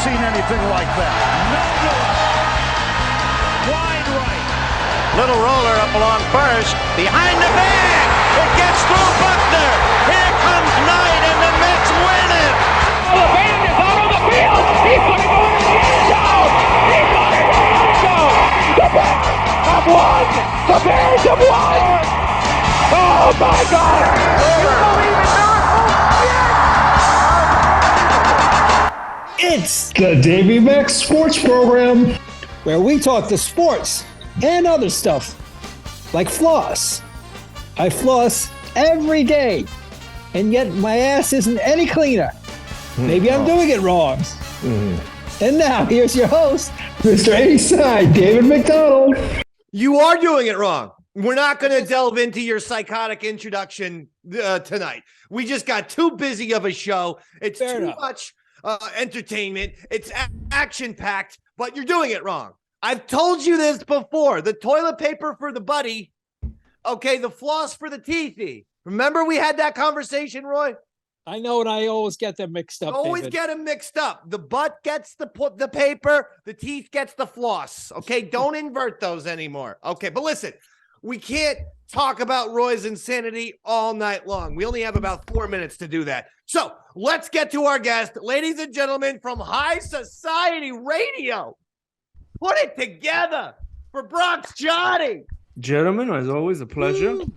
seen anything like that. No good. Wide right. Little roller up along first. Behind the bag. It gets through Buckner. Here comes Knight, and the Mets win it. Oh, the band is out on the field. He's going to go into the end zone. He's going to the end zone. The Bears have won. The Bears have won. Oh, my God. You believe in miracles? Yes. It's the Davey Mac Sports Program, where we talk to sports and other stuff, like floss. I floss every day, and yet my ass isn't any cleaner. Maybe I'm doing it wrong. And now, here's your host, Mr. A-Side, David McDonald. You are doing it wrong. We're not going to delve into your psychotic introduction tonight. We just got too busy of a show. It's Fair too enough. much entertainment. It's action-packed, but you're doing it wrong. I've told you this before. The toilet paper for the buddy, okay, the floss for the teethy. Remember we had that conversation, Roy? I know, and I always get them mixed up, Always David. get them mixed up. The butt gets the paper, the teeth gets the floss. Okay, don't invert those anymore. Okay, but listen, we can't talk about Roy's insanity all night long. We only have about 4 minutes to do that. So let's get to our guest, ladies and gentlemen, from High Society Radio. Put it together for Bronx Johnny. Gentlemen, as always, a pleasure. Woo.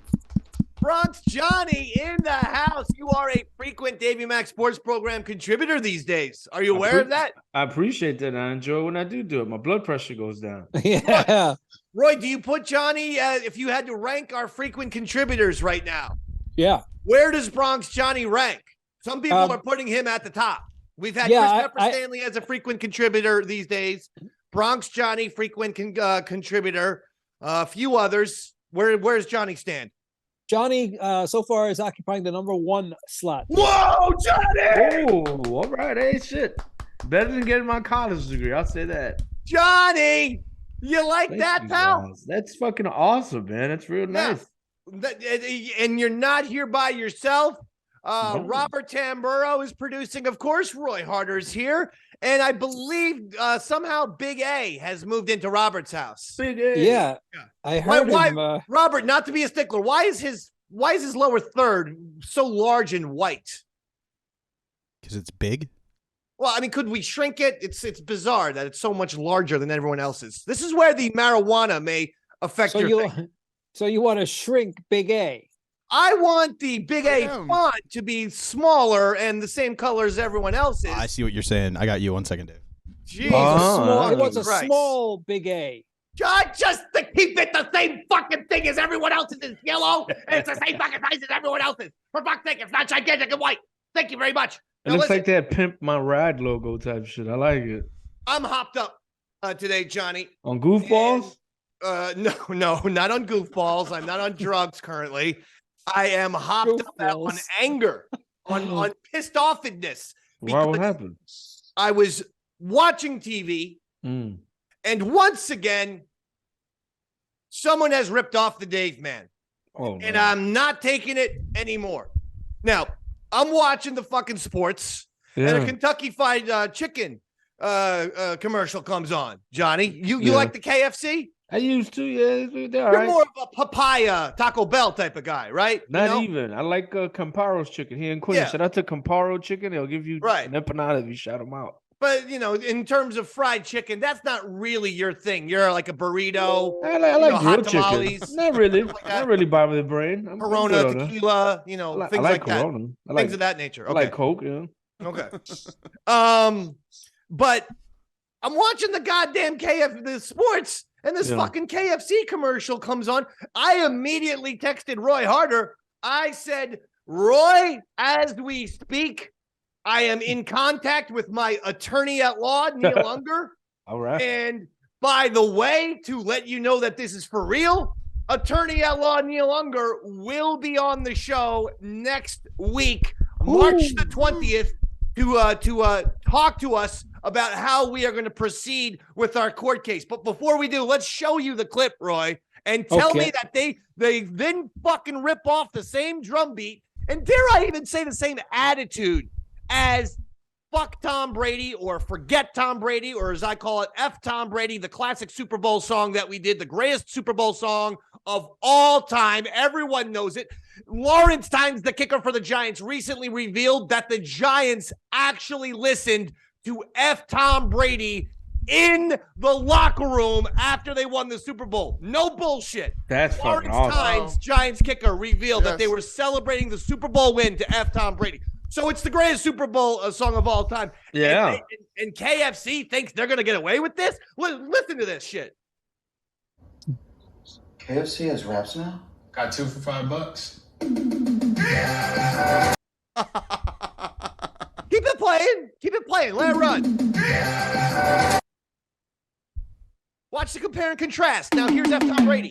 Bronx Johnny in the house. You are a frequent Davey Mac Sports Program contributor these days. Are you aware of that? I appreciate that. I enjoy when I do it. My blood pressure goes down. Yeah. Roy, do you put Johnny, if you had to rank our frequent contributors right now, Yeah. where does Bronx Johnny rank? Some people are putting him at the top. We've had Christopher Stanley as a frequent contributor these days. Bronx Johnny, frequent contributor. A few others. Where's Johnny stand? Johnny, so far, is occupying the number 1 slot. Whoa, Johnny! Oh, all right. Hey, shit. Better than getting my college degree. I'll say that. Johnny! You like Thank that, you, pal? guys. That's fucking awesome, man. That's real nice. And you're not here by yourself. No. Robert Tamburo is producing, of course. Roy Harder's here, and I believe somehow Big A has moved into Robert's house. Big A. Yeah. I heard him. Robert, not to be a stickler, why is his lower third so large and white? Because it's big. Well, I mean, could we shrink it? It's bizarre that it's so much larger than everyone else's. This is where the marijuana may affect your thing. So you want to shrink Big A? I want the Big A font to be smaller and the same color as everyone else's. I see what you're saying. I got you 1 second, Dave. Jesus, He wants a Christ. small Big A. Just to keep it the same fucking thing as everyone else's is yellow, and it's the same fucking size as everyone else's. For fuck's sake, it's not gigantic and white. Thank you very much. It Now looks listen, like that Pimp My Ride logo type shit. I like it. I'm hopped up today, Johnny. On Goofballs? No, not on goofballs. I'm not on drugs currently. I am hopped up on anger, on pissed offness. Why? What happened? I was watching TV, and once again, someone has ripped off the Dave man. Oh, and no. I'm not taking it anymore. Now, I'm watching the fucking sports, and a Kentucky Fried Chicken commercial comes on. Johnny, you like the KFC? I used to, yeah. They're all You're right. more of a papaya Taco Bell type of guy, right? Not even. I like Camparo's chicken here in Queens. Yeah. Shout out to Camparo chicken. They'll give you an empanada if you shout them out. But, in terms of fried chicken, that's not really your thing. You're like a burrito. I like hot grilled tamales, chicken. Not really. like Not really bother the brain. I'm Corona, good on that. tequila, things I like that. Corona. Things of that nature. I Okay. like Coke, yeah. Okay. But I'm watching the goddamn the sports, and this fucking KFC commercial comes on. I immediately texted Roy Harder. I said, Roy, as we speak, I am in contact with my attorney at law, Neil Unger. All right. And by the way, to let you know that this is for real, attorney at law Neil Unger will be on the show next week, March the 20th, to talk to us about how we are going to proceed with our court case. But before we do, let's show you the clip, Roy, and tell me that they then fucking rip off the same drum beat, and dare I even say the same attitude as Fuck Tom Brady or Forget Tom Brady, or as I call it, F Tom Brady, the classic Super Bowl song that we did, the greatest Super Bowl song of all time. Everyone knows it. Lawrence Tynes, the kicker for the Giants, recently revealed that the Giants actually listened to F Tom Brady in the locker room after they won the Super Bowl. No bullshit. That's fucking Lawrence awesome. Tynes, Giants kicker, revealed that they were celebrating the Super Bowl win to F Tom Brady. So it's the greatest Super Bowl song of all time. Yeah. And KFC thinks they're going to get away with this? Listen to this shit. KFC has wraps now? Got 2 for $5. Keep it playing. Keep it playing. Let it run. Watch the compare and contrast. Now here's F. Tom Brady.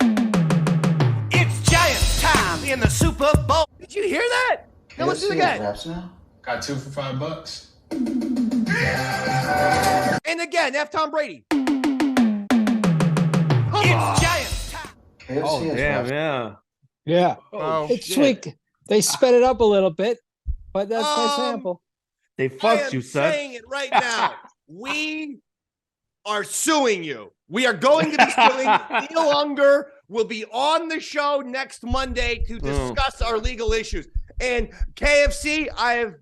It's Giants time in the Super Bowl. Did you hear that? Now listen KFC again. has wraps now? Got 2 for $5. And again, F. Tom Brady. Come It's Giants time. KFC Oh, has damn, wraps. yeah. Yeah. Oh, It's shit. tweaked. They sped it up a little bit, but that's my Um, sample. They I fucked am you, son. saying it right now. We are suing you. We are going to be suing. Neil Unger will be on the show next Monday to discuss our legal issues. And KFC, I have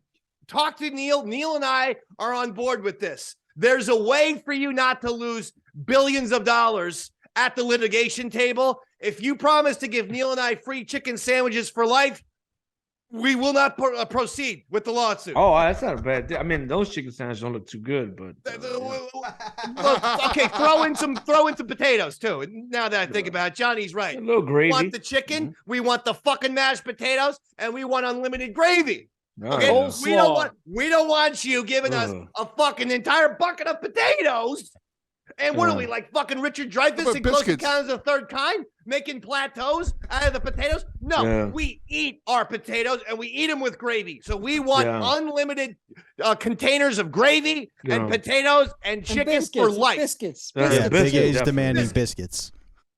talked to Neil. Neil and I are on board with this. There's a way for you not to lose billions of dollars at the litigation table. If you promise to give Neil and I free chicken sandwiches for life, we will not proceed with the lawsuit. Oh, that's not a bad thing. I mean, those chicken sandwiches don't look too good, but Look, okay, throw in some potatoes too. Now that I think about it, Johnny's right. a little We gravy. want the chicken, we want the fucking mashed potatoes, and we want unlimited gravy. Oh, Okay, yeah. we don't want you giving us a fucking entire bucket of potatoes. And what are we, like fucking Richard Dreyfuss and Close Encounters of the Third Kind, making plateaus out of the potatoes? No, we eat our potatoes and we eat them with gravy. So we want unlimited containers of gravy and potatoes and chicken for life. Biscuits. Yeah, Big biscuits, A's definitely. demanding biscuits.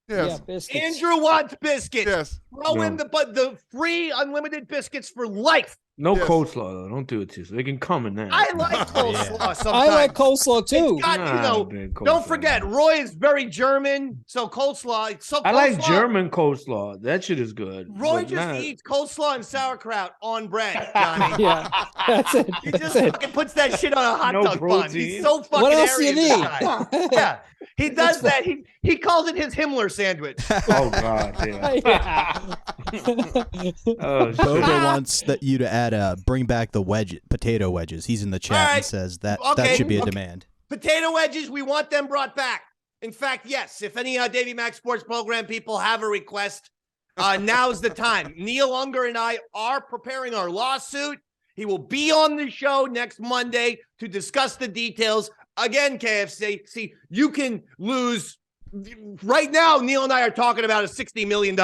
Yeah, Yes. biscuits. Andrew wants biscuits. Yes. Throw in the free unlimited biscuits for life. No Yes. coleslaw, though. Don't do it too. So they can come in there. I like coleslaw sometimes. I like coleslaw too. It's got, Nah, big coleslaw. don't forget, Roy is very German, so coleslaw. I like German coleslaw. That shit is good. Roy but just not- eats coleslaw and sauerkraut on bread, Johnny. Yeah, that's it. He That's just it. fucking puts that shit on a hot No dog bun. He's protein. so fucking What else do you Aryan, this need? guy. Yeah, he does that. He calls it his Himmler sandwich. Oh God, yeah. Oh shit. Boba wants you to add bring back the potato wedges. He's in the chat All right. and says that Okay. should be a demand. Potato wedges, we want them brought back. In fact, yes, if any Davey Mac Sports Program people have a request, now's the time. Neil Unger and I are preparing our lawsuit. He will be on the show next Monday to discuss the details. Again, KFC, see, you can lose. Right now, Neil and I are talking about a $60 million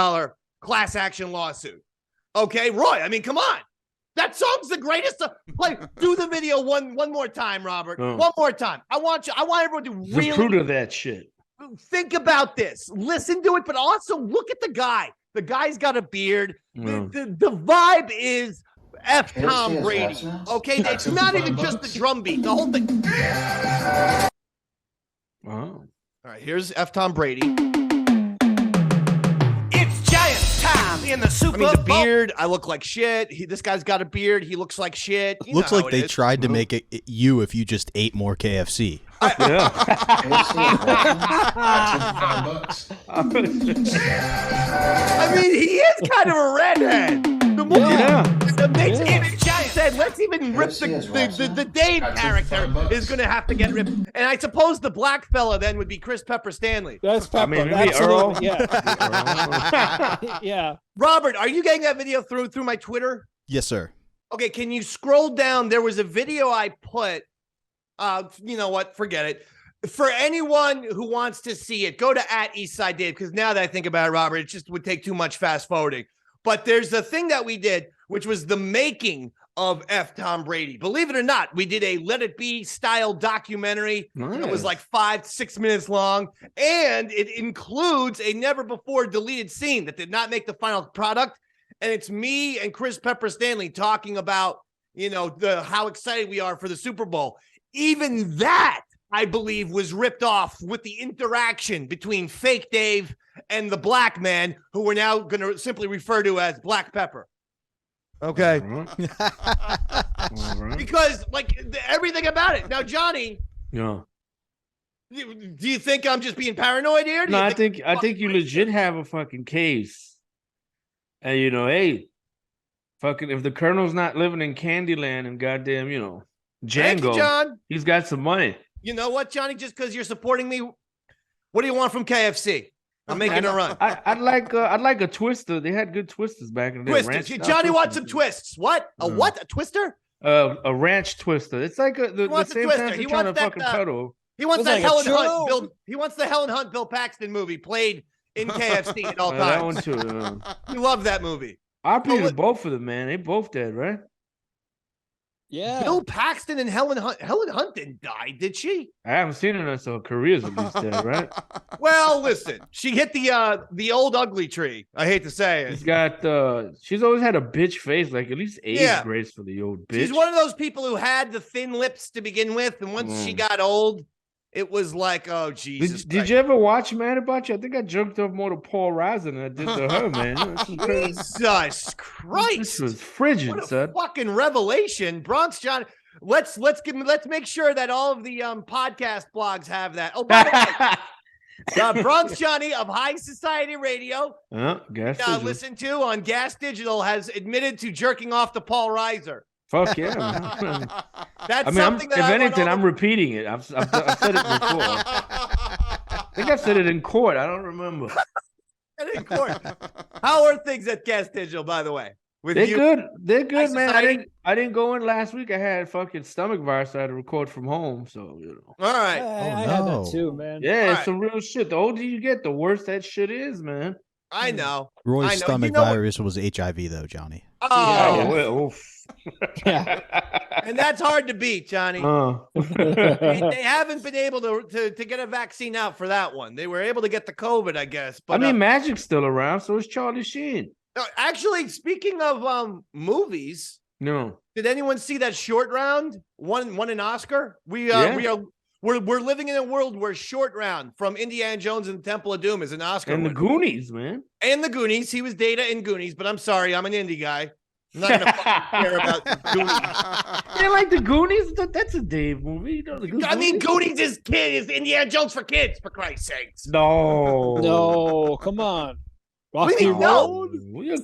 class action lawsuit. Okay, Roy, I mean, come on. That song's the greatest. Do the video one more time, Robert. Oh. One more time. I want everyone to The fruit really of that shit. think about this. Listen to it, but also look at the guy. The guy's got a beard. The vibe is F. KFC Tom has Brady. wraps now? Okay, Got it's two not for even just $5. the drum beat. The whole thing. Wow. All right, here's F. Tom Brady. It's Giants time in the Super Bowl. I mean, the beard, I look like shit. This guy's got a beard. He looks like shit. You Looks know how like it they is. tried to make it you if you just ate more KFC. Yeah. KFC has wraps now? Got 2 for $5. I mean, he is kind of a redhead. The more Yeah. that makes it Giants said, let's even rip KFC has wraps the now? Dave Got 2 for character $5. is going to have to get ripped. And I suppose the black fella then would be Chris Pepper Stanley. That's Pepper. mean, maybe Earl. Absolutely. Yeah. Yeah. Robert, are you getting that video through my Twitter? Yes, sir. Okay, can you scroll down? There was a video I put. You know what? Forget it. For anyone who wants to see it, go to @EastsideDave, because now that I think about it, Robert, it just would take too much fast forwarding. But there's a thing that we did, which was the making of F. Tom Brady. Believe it or not, we did a Let It Be style documentary. It was like 5-6 minutes long, and it includes a never before deleted scene that did not make the final product. And it's me and Chris Pepper Stanley talking about, how excited we are for the Super Bowl. Even that, I believe, was ripped off with the interaction between fake Dave and the black man, who we're now going to simply refer to as Black Pepper. Okay. Because everything about it. Now, Johnny. Yeah. Do you think I'm just being paranoid here? No, I think you legit have a fucking case. And hey, fucking if the Colonel's not living in Candyland and goddamn, Django, Thank you, John. He's got some money. You know what, Johnny? Just because you're supporting me, what do you want from KFC? I'm making a run. I'd like a twister. They had good twisters back in the day. Twisters. Johnny wants some twists. What? A what? A twister? A ranch twister. It's like the same time you're trying to fucking pedal. He wants that Helen Hunt. He wants the Helen Hunt Bill Paxton movie played in KFC at all times. That one too. You love that movie. I pleaded both of them, man. They both dead, right? Yeah. Bill Paxton and Helen Hunt. Helen Hunt didn't die, did she? I haven't seen her, so her career's at least dead, right? Well, listen, she hit the old ugly tree. I hate to say it. She's always had a bitch face, like at least age grace for the old bitch. She's one of those people who had the thin lips to begin with, and once she got old, it was like, oh Jesus. Did you ever watch Mad About You? I think I jerked off more to Paul Reiser than I did to her, man. Jesus Christ. This was frigid, what a son. fucking revelation. Bronx Johnny. Let's make sure that all of the podcast blogs have that. Oh, by the way, Bronx Johnny of High Society Radio, listen to on Gas Digital, has admitted to jerking off to Paul Reiser. Fuck yeah, man. That's something if anything, I'm repeating it. I've said it before. I think I've said it in court. I don't remember. In court. How are things at Gas Digital, by the way? They're good. They're good, man. I didn't go in last week. I had fucking stomach virus. I had to record from home. So All right. I had that too, man. Yeah, it's some real shit. The older you get, the worse that shit is, man. I know. Roy's stomach virus was HIV, though, Johnny. Oh, yeah. And that's hard to beat, Johnny. They haven't been able to get a vaccine out for that one. They were able to get the COVID, I guess. But Magic's still around, so is Charlie Sheen. Actually, speaking of movies, did anyone see that Short Round won an Oscar? We're living in a world where Short Round from Indiana Jones and the Temple of Doom is an Oscar. And the Goonies, man. And the Goonies. He was Data in Goonies, but I'm sorry, I'm an indie guy. I'm not gonna fucking care about the Goonies. You like the Goonies? That's a Dave movie. Goonies is Indiana Jones for kids, for Christ's sakes. No, come on. Rocky Road?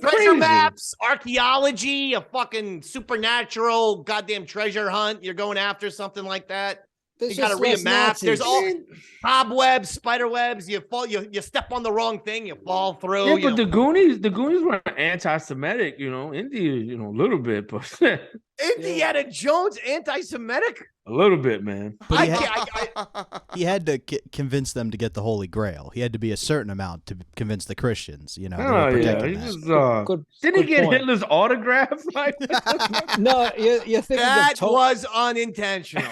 Treasure crazy. maps, archaeology, a fucking supernatural goddamn treasure hunt. You're going after something like that. You got to read a map. There's all cobwebs, spider webs. You fall, you step on the wrong thing, you fall through. Yeah, but the Goonies were anti-Semitic, India, a little bit, but Indiana Jones anti-Semitic? A little bit, man. But he had to convince them to get the Holy Grail. He had to be a certain amount to convince the Christians, Didn't he get Hitler's autograph? No, you're thinking that was unintentional.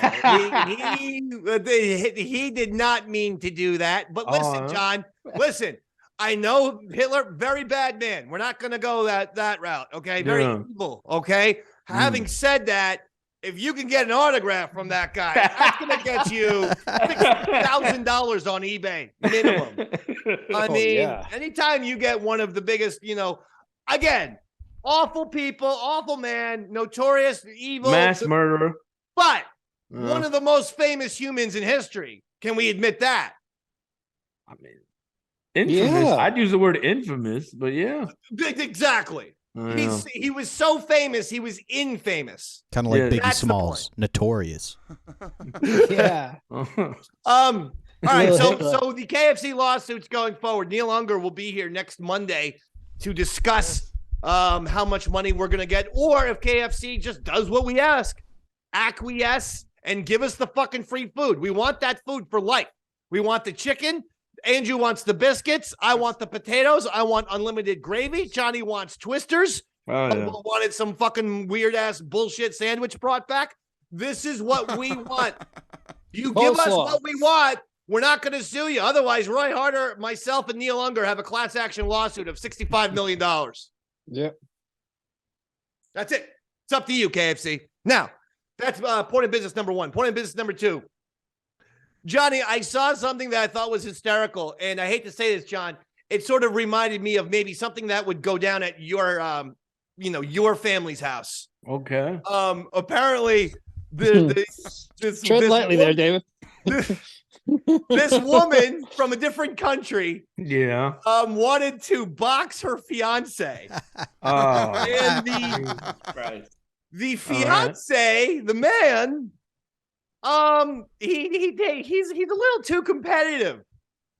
He did not mean to do that. But listen, John, listen. I know Hitler, very bad man. We're not going to go that route, okay? Very evil, okay? Having said that, if you can get an autograph from that guy, that's going to get you $6,000 on eBay minimum. I mean, anytime you get one of the biggest, again, awful people, awful man, notorious, evil. Mass murderer. But one of the most famous humans in history. Can we admit that? I mean, infamous. Yeah. I'd use the word infamous, but yeah. Exactly. He was so famous, he was infamous. Kind of like Biggie Smalls, notorious. Yeah. All right, so the KFC lawsuit's going forward. Neil Unger will be here next Monday to discuss how much money we're going to get, or if KFC just does what we ask, acquiesce and give us the fucking free food. We want that food for life. We want the chicken. Andrew wants the biscuits. I want the potatoes. I want unlimited gravy. Johnny wants twisters. Wanted some fucking weird ass bullshit sandwich brought back. This is what we want. You give us what we want. We're not going to sue you. Otherwise, Roy Harder, myself, and Neil Unger have a class action lawsuit of $65 million. Yep. That's it. It's up to you, KFC. Now, that's point of business number one. Point of business number two. Johnny, I saw something that I thought was hysterical, and I hate to say this, John. It sort of reminded me of maybe something that would go down at your, your family's house. Okay. Apparently, this Tread lightly there, David. This woman from a different country, wanted to box her fiance. And the fiance, the man, he's a little too competitive.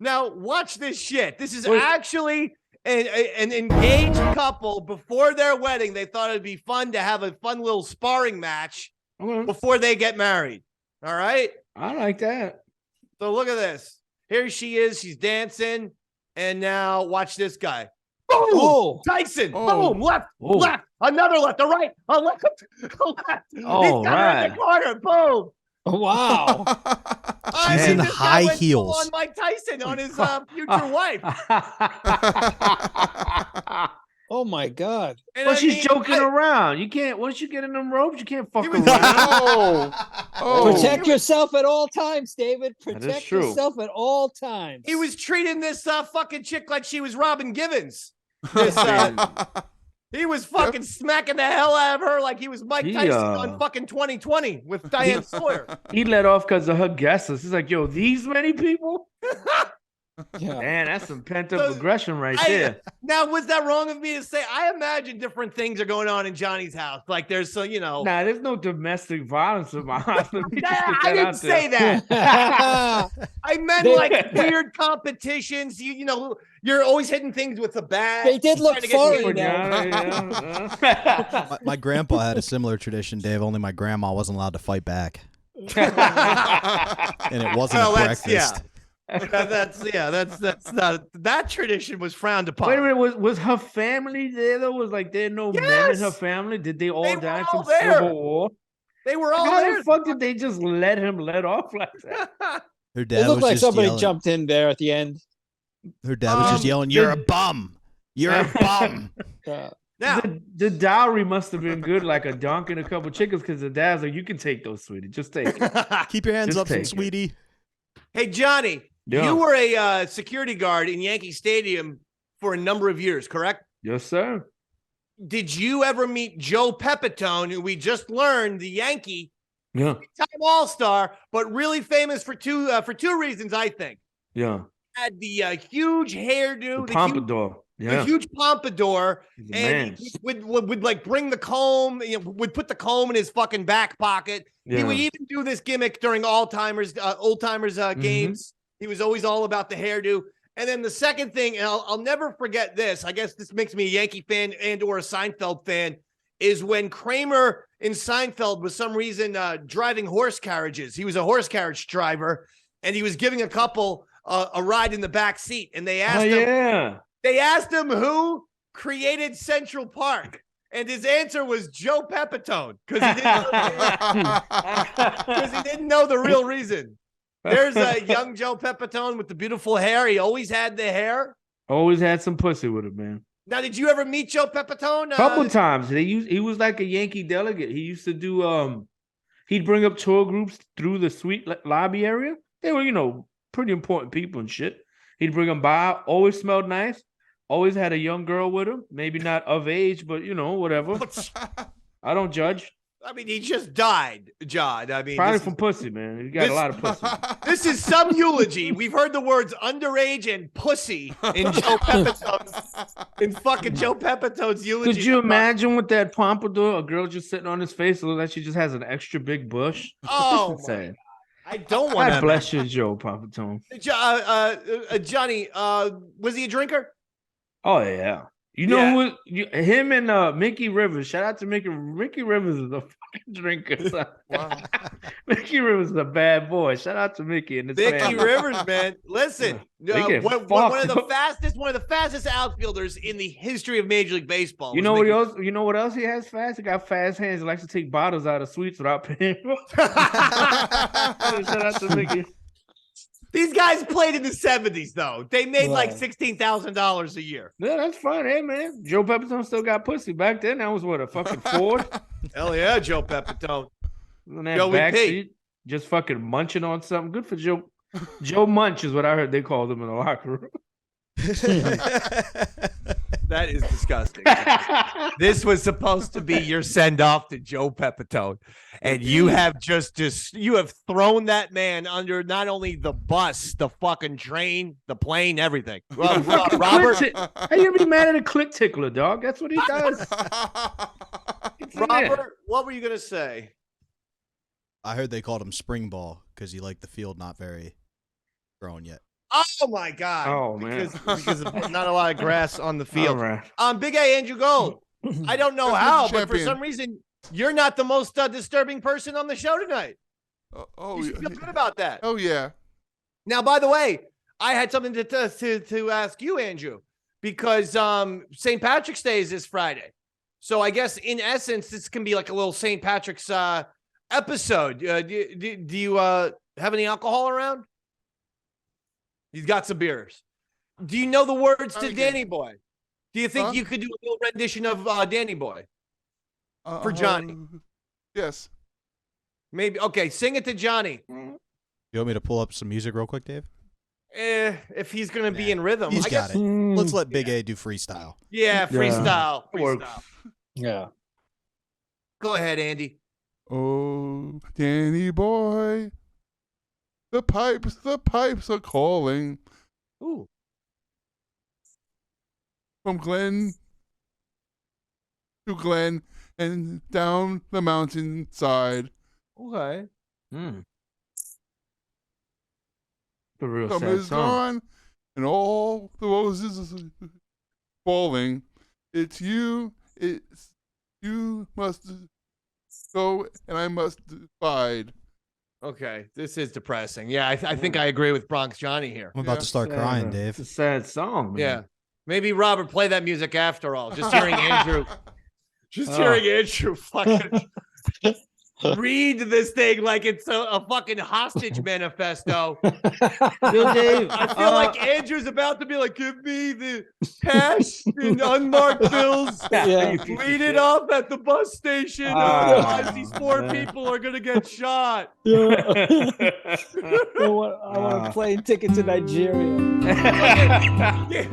Now, watch this shit. This is actually an engaged couple. Before their wedding, they thought it'd be fun to have a fun little sparring match before they get married. All right? I like that. So look at this. Here she is. She's dancing. And now watch this guy. Boom! Oh. Tyson. Boom! Left. Another left. A right. A left. A left. Oh, He's got her in the corner. Boom! Wow. She's in high heels. On Mike Tyson on his future wife. Oh my God. And But she's joking around. You can't, once you get in them ropes, you can't fuck around. Protect yourself at all times, David. Protect true. yourself at all times. He was treating this fucking chick like she was Robin Givens. He was fucking smacking the hell out of her like he was Mike Tyson on fucking 2020 with Diane Sawyer. He let off because of her guesses. He's like, yo, these many people? Yeah. Man, that's some pent-up aggression right there. Now, was that wrong of me to say? I imagine different things are going on in Johnny's house. Like there's so, Nah, there's no domestic violence in my house. I didn't say that. I meant like weird competitions. You're always hitting things with a bat. They did look foreign. My grandpa had a similar tradition, Dave, only my grandma wasn't allowed to fight back. And it wasn't a breakfast. That's not, that tradition was frowned upon. Wait a minute, was her family there though? Was like there no men in her family? Did they all die from Civil War? They were all How there. the fuck did they just let him let off like that? Her dad It looked was like just somebody yelling. jumped in there at the end. Her dad was just yelling, "You're a bum! You're a bum!" Now, the dowry must have been good, like a donkey and a couple chickens, because the dad's like, "You can take those, sweetie. Just take it. Keep your hands Just up, take it. sweetie. hey Johnny, Yeah. you were a security guard in Yankee Stadium for a number of years, correct? Yes, sir. Did you ever meet Joe Pepitone, who we just learned the Yankee Yeah, time All-Star, but really famous for two reasons, I think. yeah. Had the huge hairdo, The pompadour. the huge pompadour, He's a and man. he would like bring the comb, would put the comb in his fucking back pocket. Yeah. He would even do this gimmick during old timers games. He was always all about the hairdo. And then the second thing, and I'll never forget this, I guess this makes me a Yankee fan and or a Seinfeld fan, is when Kramer in Seinfeld was some reason driving horse carriages. He was a horse carriage driver, and he was giving a couple a ride in the back seat. And they asked him, they asked him who created Central Park. And his answer was Joe Pepitone, because he didn't know the real reason. There's a young Joe Pepitone with the beautiful hair. He always had the hair. Always had some pussy with him, man. Now, did you ever meet Joe Pepitone? Couple times. He was like a Yankee delegate. He used to do he'd bring up tour groups through the suite lobby area. They were, pretty important people and shit. He'd bring them by, always smelled nice. Always had a young girl with him. Maybe not of age, but whatever. I don't judge. I mean, he just died, John. I mean, Probably from pussy, man. He got a lot of pussy. This is some eulogy. We've heard the words underage and pussy in Joe Pepitone's eulogy. Could you imagine with that pompadour, a girl just sitting on his face, it looks like she just has an extra big bush? Oh, insane. I don't want to. God bless you, Joe Pepitone. Johnny, was he a drinker? Oh yeah. Him and Mickey Rivers. Shout out to Mickey. Mickey Rivers is a fucking drinker. Wow. Mickey Rivers is a bad boy. Shout out to Mickey and his Mickey family. Rivers, man. Listen, one of the fastest outfielders in the history of Major League Baseball. You know what else he has fast? He got fast hands. He likes to take bottles out of sweets without paying. Shout out to Mickey. These guys played in the 70s, though. They made like $16,000 a year. Yeah, that's fine. Hey, man. Joe Pepitone still got pussy. Back then, that was what, a fucking Ford? Hell yeah, Joe Pepitone. In that Joey back P. seat, just fucking munching on something. Good for Joe. Joe Munch is what I heard they called him in the locker room. That is disgusting. This was supposed to be your send off to Joe Pepitone, and you have just you have thrown that man under not only the bus, the fucking train, the plane, everything. Robert, How you be mad at a click tickler, dog? That's what he does. Robert, what were you gonna say? I heard they called him spring ball because he liked the field not very grown yet. Oh my God! Oh man, because of not a lot of grass on the field. All right. Big A Andrew Gold. I don't know That's how, Mr. but for Champion. some reason you're not the most disturbing person on the show tonight. Oh, You should feel good about that. oh yeah. Now, by the way, I had something to ask you, Andrew, because St. Patrick's Day is this Friday. So I guess in essence, this can be like a little St. Patrick's episode. Do you have any alcohol around? He's got some beers. Do you know the words to Danny Boy? Do you think you could do a little rendition of Danny Boy for Johnny? Yes. Maybe. Okay, sing it to Johnny. You want me to pull up some music real quick, Dave? If he's going to be in rhythm. He's I got guess. it. Let's let Big A do freestyle. Yeah, freestyle. Works. Freestyle. Yeah. Go ahead, Andy. Oh, Danny boy. The pipes are calling. Ooh. From Glen to Glen and down the mountainside. Okay. The real Summer sad is song. gone and all the roses are falling. It's you must go and I must bide. Okay. This is depressing. Yeah, I think I agree with Bronx Johnny here. I'm about to start crying, Dave. It's a sad song, man. Yeah. Maybe Robert play that music after all. Just hearing Andrew. Hearing Andrew fucking read this thing like it's a fucking hostage manifesto. Yo, Dave, I feel like Andrew's about to be like, give me the cash in unmarked bills. Yeah. Lead it off at the bus station. Otherwise, these poor people are going to get shot. I want a plane ticket to Nigeria. Yeah.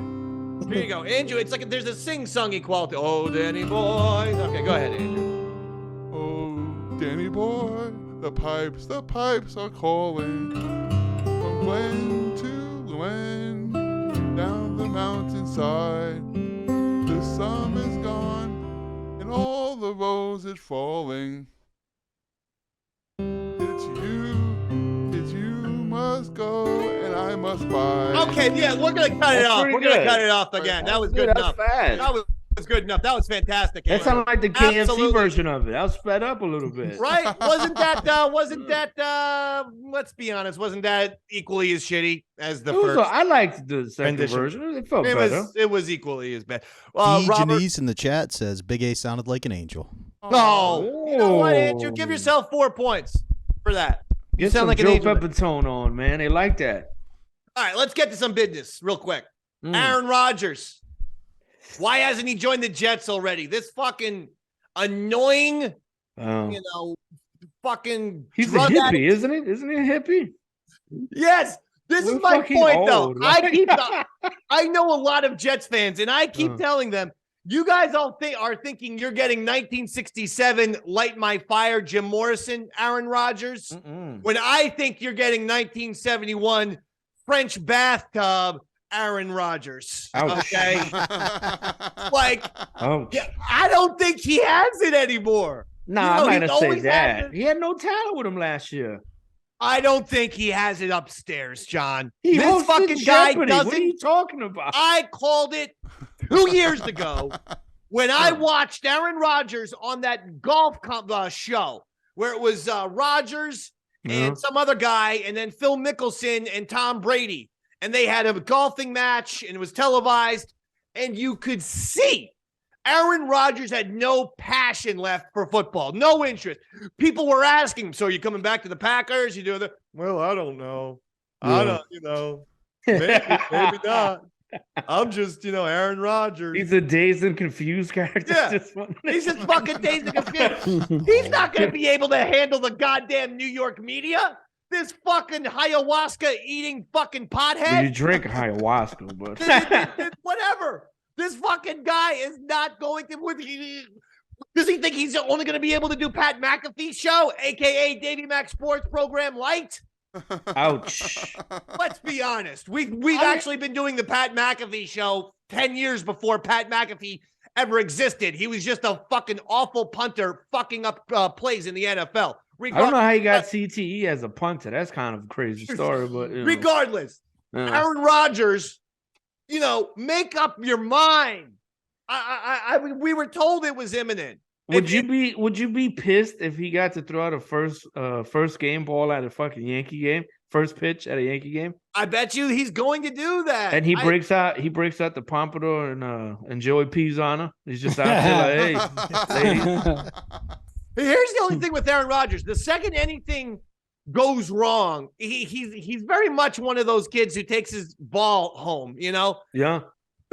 Here you go. Andrew, it's like there's a sing-song equality. Oh, Danny boy. Okay, go ahead, Andrew. Oh, Danny boy, the pipes are calling. From Glen to Glen, down the mountainside. The summer's gone, and all the roses falling. It's you must go, and I must buy. Okay, yeah, we're going to cut it off. pretty We're going to good. cut it off again. That was good That's enough. fast. That was good enough. That was fantastic. That Andrew. sounded like the KFC Absolutely. version of it. I was sped up a little bit. Right? Wasn't that let's be honest, wasn't that equally as shitty as the first? I liked the second rendition. version. It felt It better. was equally as bad. D. Robert, Janice in the chat says Big A sounded like an angel. no. You know what, Andrew? Give yourself 4 points for that. You Get sound some like an Joe angel. Pepitone on, man. They like that. All right, let's get to some business real quick. Aaron Rodgers. Why hasn't he joined the Jets already? This fucking annoying, fucking He's a drug hippie, addict. isn't he? Isn't he a hippie? Yes. This We're is my fucking point, old, though. right? I know a lot of Jets fans, and I keep telling them, you guys all are thinking you're getting 1967 Light My Fire, Jim Morrison, Aaron Rodgers, when I think you're getting 1971 French Bathtub, Aaron Rodgers. Ouch. Okay? Like, Ouch. yeah, I don't think he has it anymore. Nah, You know, I might he's not say always that. had it. He had no talent with him last year. I don't think he has it upstairs, John. He This hosted fucking guy Jeopardy. What are doesn't. you talking about? I called it 2 years ago when I watched Aaron Rodgers on that golf show where it was Rodgers and some other guy, and then Phil Mickelson and Tom Brady. And they had a golfing match, and it was televised, and you could see Aaron Rodgers had no passion left for football, no interest. People were asking him, so are you coming back to the Packers? You do the, well, I don't know. I don't, maybe not. I'm just, Aaron Rodgers. He's a dazed and confused character. Yeah. He's just fucking dazed and confused. He's not going to be able to handle the goddamn New York media. This fucking ayahuasca eating fucking pothead. Well, you drink ayahuasca, but whatever. This fucking guy is not going to. Does he think he's only going to be able to do Pat McAfee's show, aka Davey Mac Sports Program Light? Ouch. Let's be honest. We've actually been doing the Pat McAfee show 10 years before Pat McAfee ever existed. He was just a fucking awful punter fucking up plays in the NFL. I don't know how he got CTE as a punter. That's kind of a crazy story, but regardless, Aaron Rodgers, make up your mind. We were told it was imminent. Would you be pissed if he got to throw out a first game ball at a fucking Yankee game, first pitch at a Yankee game? I bet you he's going to do that. And he breaks out the pompadour and Joey Pisano. He's just out there like, hey, ladies. Here's the only thing with Aaron Rodgers. The second anything goes wrong, he's very much one of those kids who takes his ball home, Yeah.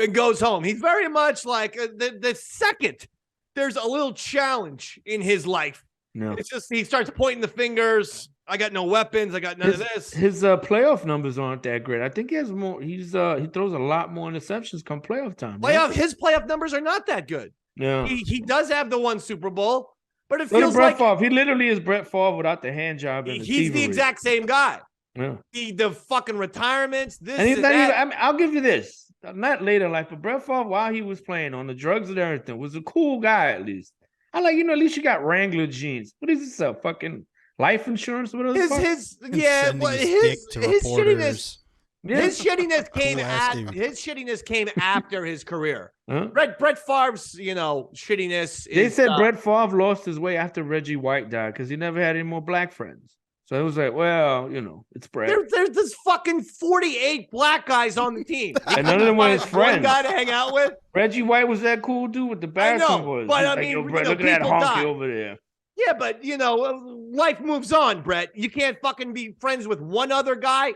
And goes home. He's very much like the second there's a little challenge in his life. No. It's just he starts pointing the fingers. I got no weapons. I got none of this. His playoff numbers aren't that great. I think he has more. He throws a lot more interceptions come playoff time. His playoff numbers are not that good. Yeah. He does have the one Super Bowl. But it Look feels at Brett like Favre. He literally is Brett Favre without the hand job. And he's the exact same guy. Yeah. The fucking retirements. This and he's and not that. even. I mean, I'll give you this. Not later in life, but Brett Favre, while he was playing on the drugs and everything, was a cool guy at least. I like, at least you got Wrangler jeans. What is this? Fucking life insurance? What is his shittiness. Yeah. His shittiness came Cool his shittiness came after his career. Huh? Brett Favre's, shittiness. They said Brett Favre lost his way after Reggie White died because he never had any more black friends. So it was like, well, it's Brett. There's this fucking 48 black guys on the team, and none of them were his friends. One guy to hang out with. Reggie White was that cool dude with the bathroom voice. But He's I like, mean, Brett, look at that honky die. over there. Yeah, but life moves on, Brett. You can't fucking be friends with one other guy.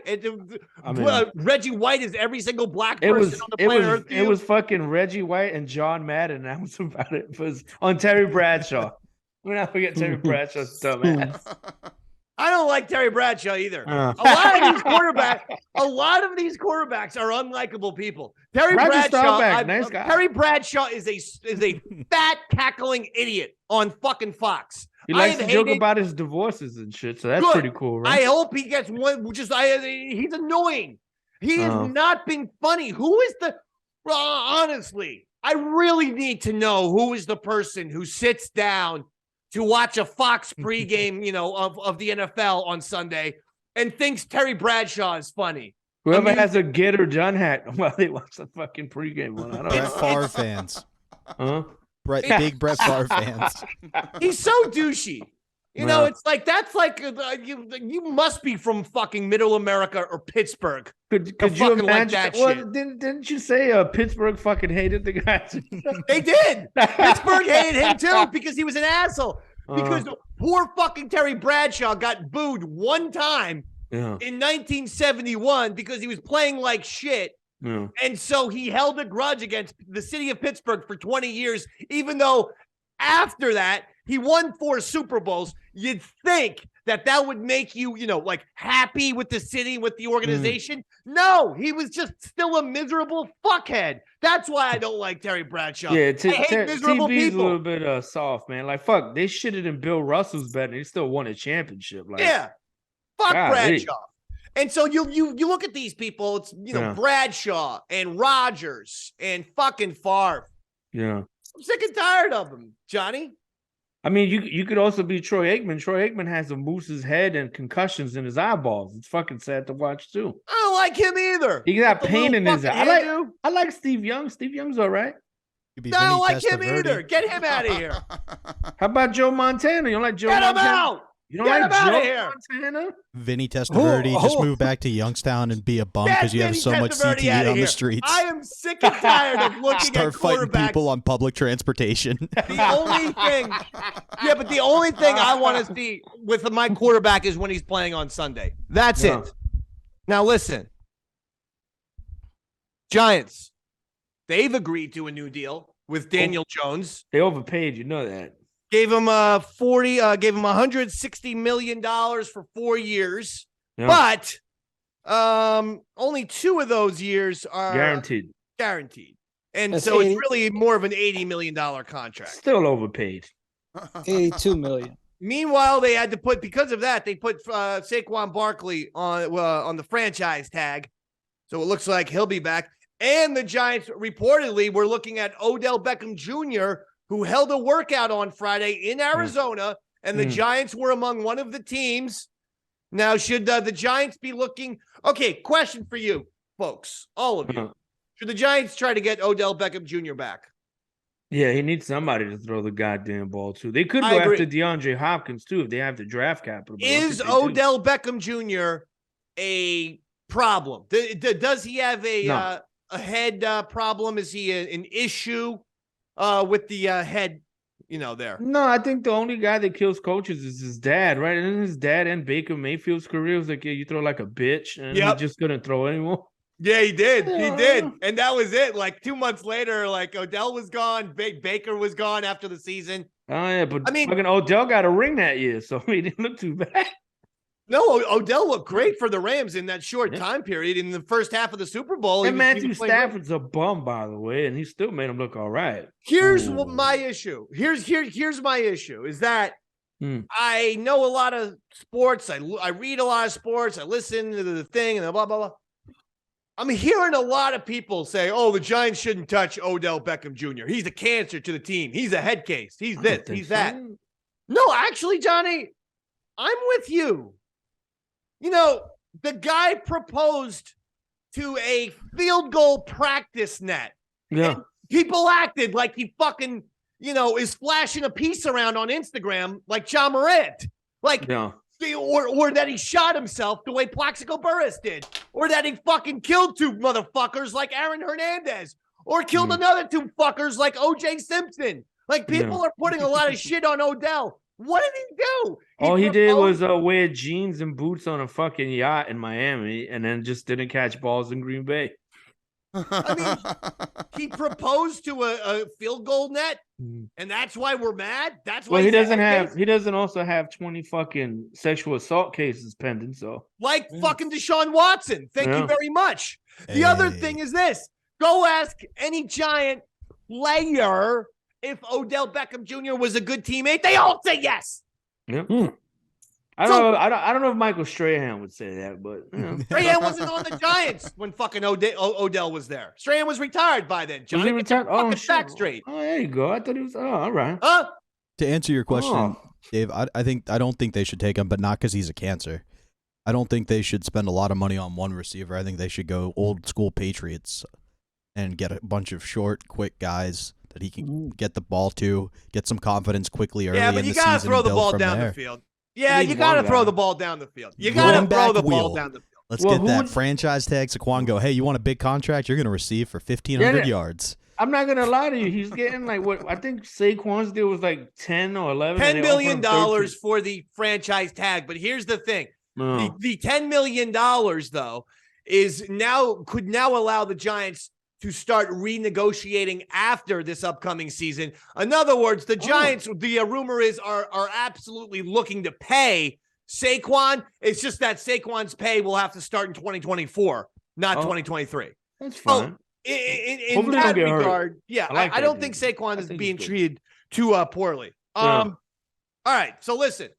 Reggie White is every single black person on the planet Earth. It was fucking Reggie White and John Madden. That was about it. It was on Terry Bradshaw. We're not forget Terry Bradshaw's dumbass. I don't like Terry Bradshaw either. A lot of these quarterbacks are unlikable people. Terry Bradshaw, nice guy. Terry Bradshaw is a fat cackling idiot on fucking Fox. He likes to joke about his divorces and shit, so that's pretty cool, right? I hope he gets one. He's annoying. He has not been funny. Who is honestly, I really need to know who is the person who sits down to watch a Fox pregame, of the NFL on Sunday and thinks Terry Bradshaw is funny. Whoever has a get or done hat while they watch the fucking pregame one. I don't know. Brett Favre fans. Huh? Big Brett Favre fans. He's so douchey. It's like that's like you must be from fucking Middle America or Pittsburgh. Could you imagine like that shit? Didn't you say Pittsburgh fucking hated the guy? They did. Pittsburgh hated him too because he was an asshole. Because poor fucking Terry Bradshaw got booed one time in 1971 because he was playing like shit. Yeah. And so he held a grudge against the city of Pittsburgh for 20 years, even though after that, he won 4 Super Bowls. You'd think that would make you, happy with the city, with the organization. No, he was just still a miserable fuckhead. That's why I don't like Terry Bradshaw. Yeah, I hate miserable TB's people. A little bit soft, man. Like, fuck, they shitted in Bill Russell's bed and he still won a championship. Like, yeah, fuck God, Bradshaw. And so you look at these people, it's, Bradshaw and Rodgers and fucking Favre. Yeah. I'm sick and tired of them, Johnny. I mean, you could also be Troy Aikman. Troy Aikman has a moose's head and concussions in his eyeballs. It's fucking sad to watch too. I don't like him either. He got pain in his eye. I like Steve Young. Steve Young's all right. I don't like him either. Get him out of here. How about Joe Montana? You don't like Joe Montana? Get him out. You don't like Joe Montana? Vinny Testaverde, just move back to Youngstown and be a bum because you have so much CTE on the streets. I am sick and tired of looking Start at fighting quarterbacks. people on public transportation. The only thing I want to see with my quarterback is when he's playing on Sunday. That's it. Now listen. Giants. They've agreed to a new deal with Daniel Jones. They overpaid, you know that. Gave him $160 million for 4 years. Yeah. But only 2 of those years are guaranteed. And that's so 80, it's really more of an $80 million contract. Still overpaid. $82 million. Meanwhile, they had to put, because of that, they put Saquon Barkley on the franchise tag. So it looks like he'll be back. And the Giants reportedly were looking at Odell Beckham Jr., who held a workout on Friday in Arizona, and the Giants were among one of the teams. Now, should the Giants be looking? Okay, question for you, folks, all of you. Should the Giants try to get Odell Beckham Jr. back? Yeah, he needs somebody to throw the goddamn ball to. They could go after DeAndre Hopkins, too, if they have the draft capital. Is Odell Beckham Jr. a problem? Does he have a head problem? Is he an issue with the head, there? No, I think the only guy that kills coaches is his dad, right? And his dad and Baker Mayfield's career was like, yeah, you throw like a bitch, and he just couldn't throw anymore. Yeah, he did. He did. And that was it. Like 2 months later, like Odell was gone. Baker was gone after the season. Oh, yeah, but fucking Odell got a ring that year, so he didn't look too bad. No, Odell looked great for the Rams in that short time period in the first half of the Super Bowl. And Matthew Stafford's a bum, by the way, and he still made him look all right. Here's what my issue. Here's my issue is that I know a lot of sports. I read a lot of sports. I listen to the thing and blah, blah, blah. I'm hearing a lot of people say, oh, the Giants shouldn't touch Odell Beckham Jr. He's a cancer to the team. He's a head case. He's this, he's that. No, actually, Johnny, I'm with you. The guy proposed to a field goal practice net. Yeah. And people acted like he fucking, is flashing a piece around on Instagram like Ja Morant. Like, or that he shot himself the way Plaxico Burress did. Or that he fucking killed 2 motherfuckers like Aaron Hernandez. Or killed another 2 fuckers like O.J. Simpson. Like, people are putting a lot of shit on Odell. What did he do? All he did was wear jeans and boots on a fucking yacht in Miami and then just didn't catch balls in Green Bay. I mean, he proposed to a field goal net, and that's why we're mad? That's why he doesn't also have 20 fucking sexual assault cases pending, so. Like fucking Deshaun Watson. Thank you very much. The other thing is this. Go ask any Giant player if Odell Beckham Jr. was a good teammate. They all say yes. Yeah. I don't know if Michael Strahan would say that, but Strahan wasn't on the Giants when fucking Odell was there. Strahan was retired by then. Johnny, was he retired? Oh, back straight. Oh, there you go. I thought he was. Oh, all right. To answer your question, Dave, I don't think they should take him, but not because he's a cancer. I don't think they should spend a lot of money on one receiver. I think they should go old school Patriots and get a bunch of short, quick guys that he can get the ball to, get some confidence quickly early in the season. Yeah, but you got to throw the ball down the field. Yeah, you got to throw the ball down the field. You got to throw the ball down the field. Let's get that franchise tag. Saquon go, hey, you want a big contract? You're going to receive for 1,500 yards. I'm not going to lie to you. He's getting like what I think Saquon's deal was like 10 or 11. $10 million for the franchise tag. But here's the thing. The $10 million, though, could now allow the Giants to start renegotiating after this upcoming season. In other words, the Giants, the rumor is, are absolutely looking to pay Saquon. It's just that Saquon's pay will have to start in 2024, not 2023. That's fine. In that regard, I don't think Saquon is being treated too poorly. All right, so listen,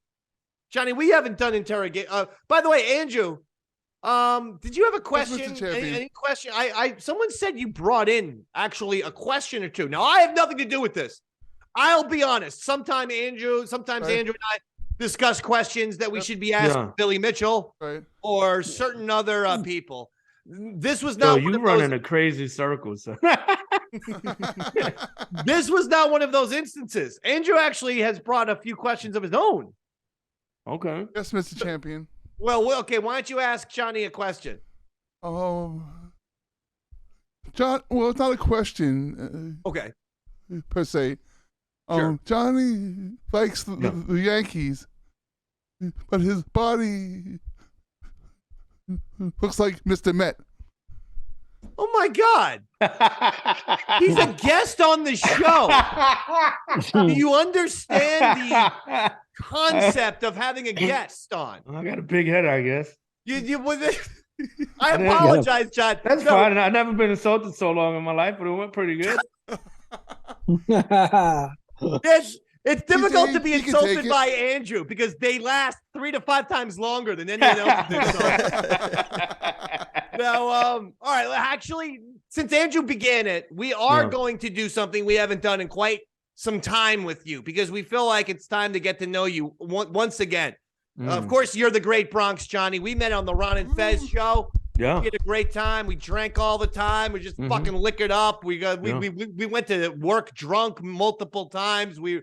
Johnny, we haven't done interrogation. By the way, Andrew, did you have a question? Any question? Someone said you brought in actually a question or two. Now, I have nothing to do with this. I'll be honest. Sometimes Andrew and I discuss questions that we should be asking Billy Mitchell or certain other people. This was not. You run in a crazy circle, so. This was not one of those instances. Andrew actually has brought a few questions of his own. Okay. Yes, Mr. Champion. Well, okay. Why don't you ask Johnny a question? John. Well, it's not a question. Okay. Per se. Sure. Johnny likes the Yankees, but his body looks like Mr. Met. Oh my God. He's a guest on the show. Do you understand the concept of having a guest on? I got a big head, I guess. I apologize, John. That's fine. I've never been insulted so long in my life, but it went pretty good. It's difficult to be insulted by Andrew because they last 3 to 5 times longer than anyone else did. Now, all right. Actually, since Andrew began it, we are going to do something we haven't done in quite some time with you because we feel like it's time to get to know you once again. Of course, you're the great Bronx Johnny. We met on the Ron and Fez show. Yeah, we had a great time. We drank all the time. We just fucking liquored up. We went to work drunk multiple times. We,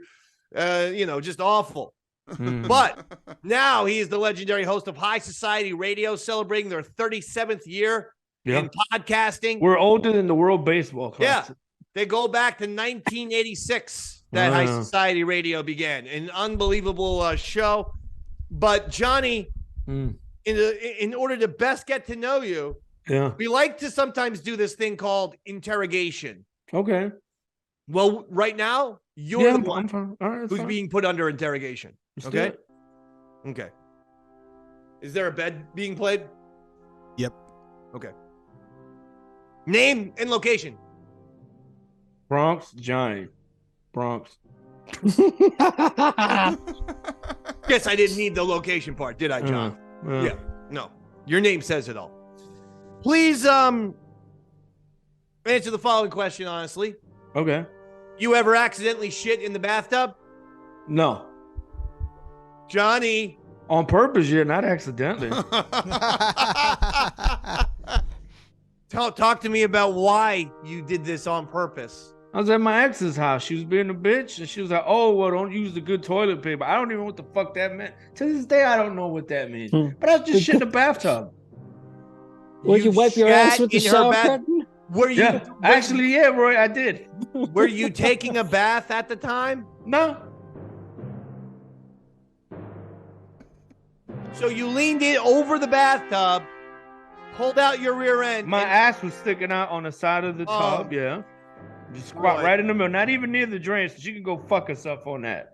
just awful. But now he is the legendary host of High Society Radio, celebrating their 37th year in podcasting. We're older than the World Baseball Classic. Yeah, they go back to 1986 that High Society Radio began. An unbelievable show. But Johnny, in order to best get to know you, we like to sometimes do this thing called interrogation. Okay. Well, right now, you're the one who's fine. being put under interrogation. Let's okay? Okay. Is there a bed being played? Yep. Okay. Name and location. Bronx Johnny. Bronx. Guess I didn't need the location part, did I, John? Yeah. No. Your name says it all. Please answer the following question honestly. Okay. You ever accidentally shit in the bathtub? No. Johnny. On purpose, yeah, not accidentally. Talk to me about why you did this on purpose. I was at my ex's house. She was being a bitch, and she was like, "Oh, well, don't use the good toilet paper." I don't even know what the fuck that meant. To this day, I don't know what that means. But I was just shit in the bathtub. Would you wipe your ass with the shower curtain? Were you? Yeah, actually, yeah, Roy, I did. Were you taking a bath at the time? No. So you leaned in over the bathtub, pulled out your rear end. My ass was sticking out on the side of the tub. Yeah. Just squat right in the middle, not even near the drain, so she can go fuck herself on that.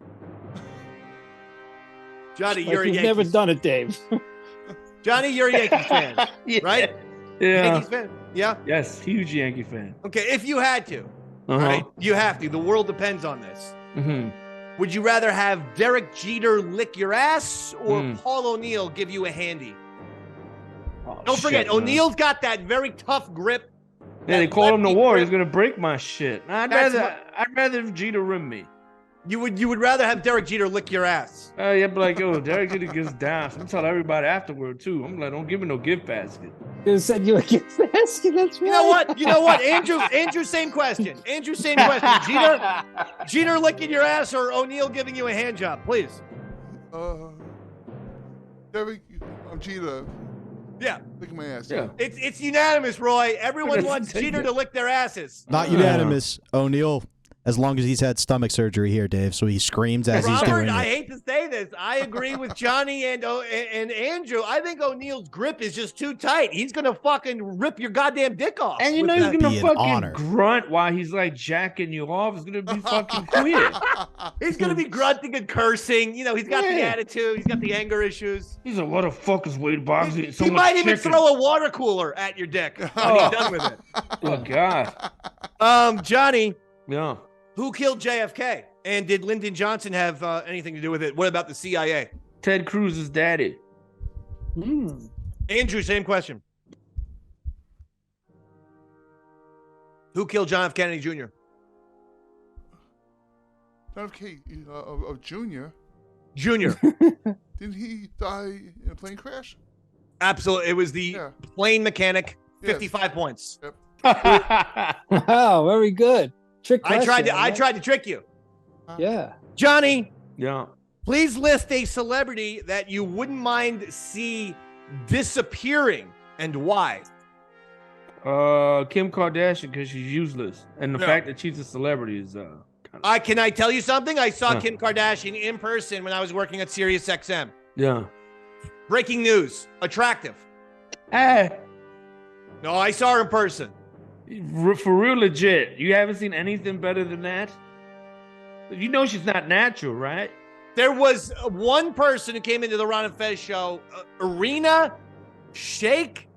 Johnny, you're a Yankees. Never done it, Dave. Johnny, you're a Yankees fan, right? Yeah. Yankees fan? Yeah. Yes, huge Yankee fan. Okay, if you had to, right? You have to. The world depends on this. Would you rather have Derek Jeter lick your ass or Paul O'Neill give you a handy? Don't forget, O'Neill's got that very tough grip. Yeah, they call him the Warrior. He's gonna break my shit. I'd rather Jeter rim me. You would rather have Derek Jeter lick your ass. Yeah, but like, yo, Derek Jeter gets down. So I'm telling everybody afterward too. I'm like, don't give me no gift basket. You said you a gift basket. That's right. You know what? Andrew, same question. Jeter licking your ass or O'Neal giving you a hand job, please. Derek, Jeter. Yeah. Lick my ass. Yeah. It's unanimous, Roy. Everyone wants Jeter to lick their asses. Not unanimous. O'Neal, as long as he's had stomach surgery here, Dave, so he screams as he's doing it. I hate to say this. I agree with Johnny and Andrew. I think O'Neal's grip is just too tight. He's going to fucking rip your goddamn dick off. And you know he's going to fucking grunt while he's like jacking you off. It's going to be fucking weird. He's going to be grunting and cursing. You know, he's got the attitude. He's got the anger issues. He's like, what the fuck is Wade Boggs eating so much He might even chicken? throw a water cooler at your dick when he's done with it. Oh, God. Johnny. Yeah. Who killed JFK? And did Lyndon Johnson have anything to do with it? What about the CIA? Ted Cruz's daddy. Andrew, same question. Who killed John F. Kennedy Jr.? John F. Kennedy Jr. Jr. Didn't he die in a plane crash? Absolutely. It was the plane mechanic. 55 points. Yep. Wow, very good. Trick I tried to trick you. Yeah. Johnny. Yeah. Please list a celebrity that you wouldn't mind see disappearing and why. Kim Kardashian, because she's useless. And the fact that she's a celebrity is Can I tell you something? I saw Kim Kardashian in person when I was working at Sirius XM. Yeah. Breaking news. Attractive. Hey. No, I saw her in person. For real, legit. You haven't seen anything better than that? You know she's not natural, right? There was one person who came into the Ron and Fez show, Arena Shaikh,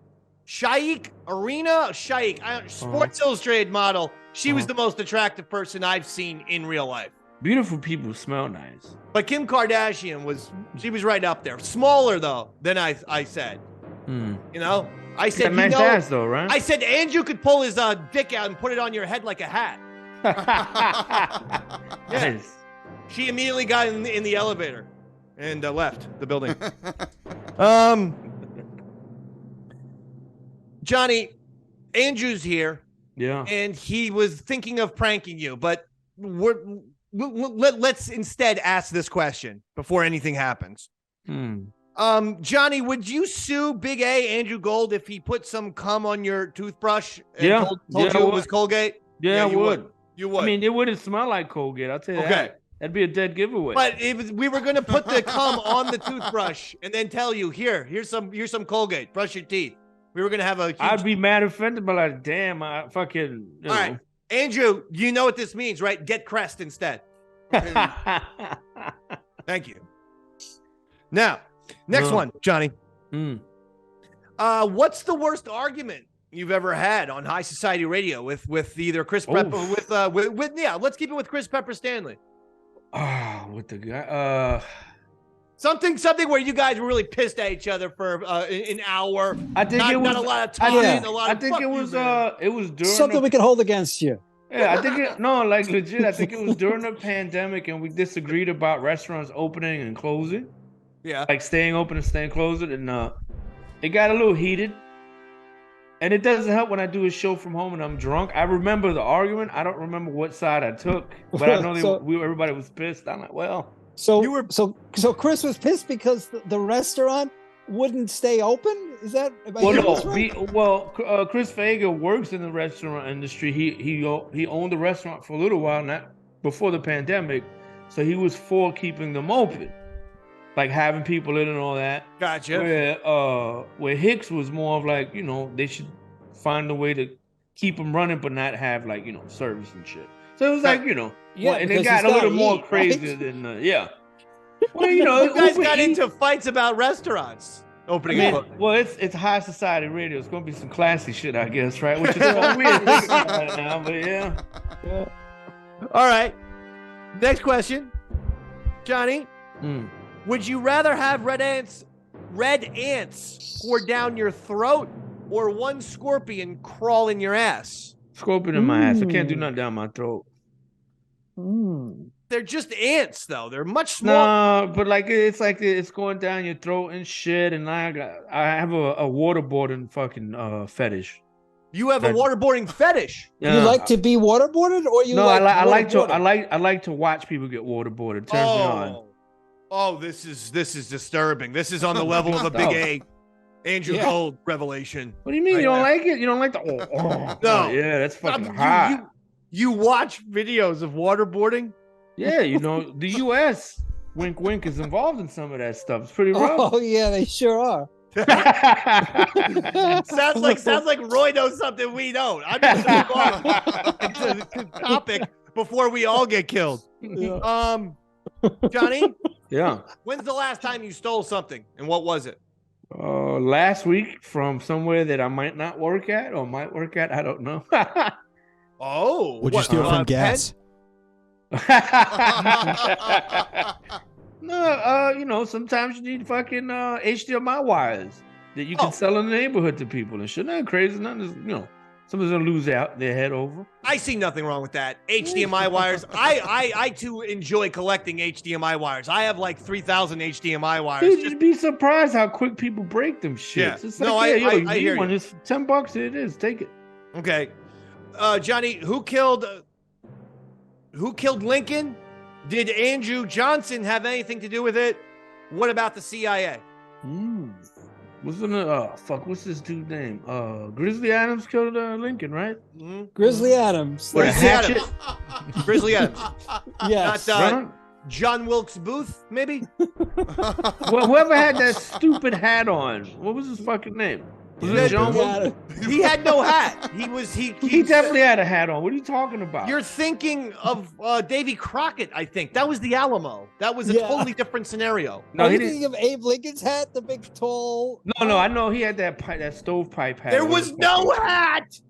Sports Illustrated model. She was the most attractive person I've seen in real life. Beautiful people smell nice. But Kim Kardashian was right up there. Smaller though than I said. You know, I said nice ass though, right? I said Andrew could pull his dick out and put it on your head like a hat. Nice. She immediately got in the elevator and left the building. Johnny, Andrew's here. Yeah. And he was thinking of pranking you, but let's instead ask this question before anything happens. Johnny, would you sue Big A, Andrew Gold, if he put some cum on your toothbrush and told you it was Colgate? Yeah, I would. You would. I mean, it wouldn't smell like Colgate. I'll tell you that. That'd be a dead giveaway. But if we were going to put the cum on the toothbrush and then tell you, here's some Colgate, brush your teeth. We were going to have a huge... I'd be mad offended, but like, damn, I fucking... All right. Andrew, you know what this means, right? Get Crest instead. Thank you. Now, next one, Johnny. What's the worst argument you've ever had on High Society Radio with either Chris Pepper with let's keep it with Chris Pepper Stanley. With the guy something where you guys were really pissed at each other for an hour. I think it was not a lot of talking. I think it was during something we can hold against you. Yeah, I think legit. I think it was during the pandemic, and we disagreed about restaurants opening and closing. Yeah, like staying open and staying closed, and it got a little heated. And it doesn't help when I do a show from home and I'm drunk. I remember the argument. I don't remember what side I took, but I know everybody was pissed. I'm like, well. So Chris was pissed because the restaurant wouldn't stay open? Is that? Chris Fager works in the restaurant industry. He owned the restaurant for a little while, not before the pandemic, so he was for keeping them open, like having people in and all that. Gotcha. Where Hicks was more of like, they should find a way to keep them running, but not have like, service and shit. So it was like, and it got a little more crazy than, Well, you guys got into fights about restaurants opening up. Well, it's High Society Radio. It's going to be some classy shit, I guess, right? Which is what weird right now, but yeah. All right. Next question. Johnny, would you rather have red ants pour down your throat or one scorpion crawl in your ass? Scorpion in my ass. I can't do nothing down my throat. They're just ants, though. They're much smaller. No, but it's going down your throat and shit. And I have a waterboarding fucking fetish. You have a waterboarding fetish. You like to be waterboarded, or you? No, I like to watch people get waterboarded. Turns me on. Oh, this is disturbing. This is on the level of a Big A Andrew Gold revelation. What do you mean you don't like it? You don't like the no? Yeah, that's fucking hot. You watch videos of waterboarding? Yeah, the U.S. wink wink is involved in some of that stuff. It's pretty rough. Oh yeah, they sure are. sounds like Roy knows something we don't. I'm just going to the topic before we all get killed. Yeah. Johnny? Yeah. When's the last time you stole something, and what was it? Last week from somewhere that I might not work at or might work at. I don't know. Would you steal from gas? No, sometimes you need fucking HDMI wires that you can sell in the neighborhood to people and shit. Nothing crazy, nothing. Someone's gonna lose their head over. I see nothing wrong with that. HDMI wires. I too enjoy collecting HDMI wires. I have like 3,000 HDMI wires. You'd be surprised how quick people break them shit. Yeah. It's No, I hear you. It's $10. It is. Take it. Okay, Johnny, who killed Lincoln? Did Andrew Johnson have anything to do with it? What about the CIA? What's this dude's name? Grizzly Adams killed Lincoln, right? Grizzly Adams. Grizzly Adams. Grizzly Adams. Yes. Not John Wilkes Booth, maybe? Well, whoever had that stupid hat on. What was his fucking name? Was it John? He had no hat. He definitely had a hat on. What are you talking about? You're thinking of Davy Crockett, I think. That was the Alamo. That was a totally different scenario. No, are you thinking of Abe Lincoln's hat, the big tall? No, I know he had that stovepipe hat. There was no hat.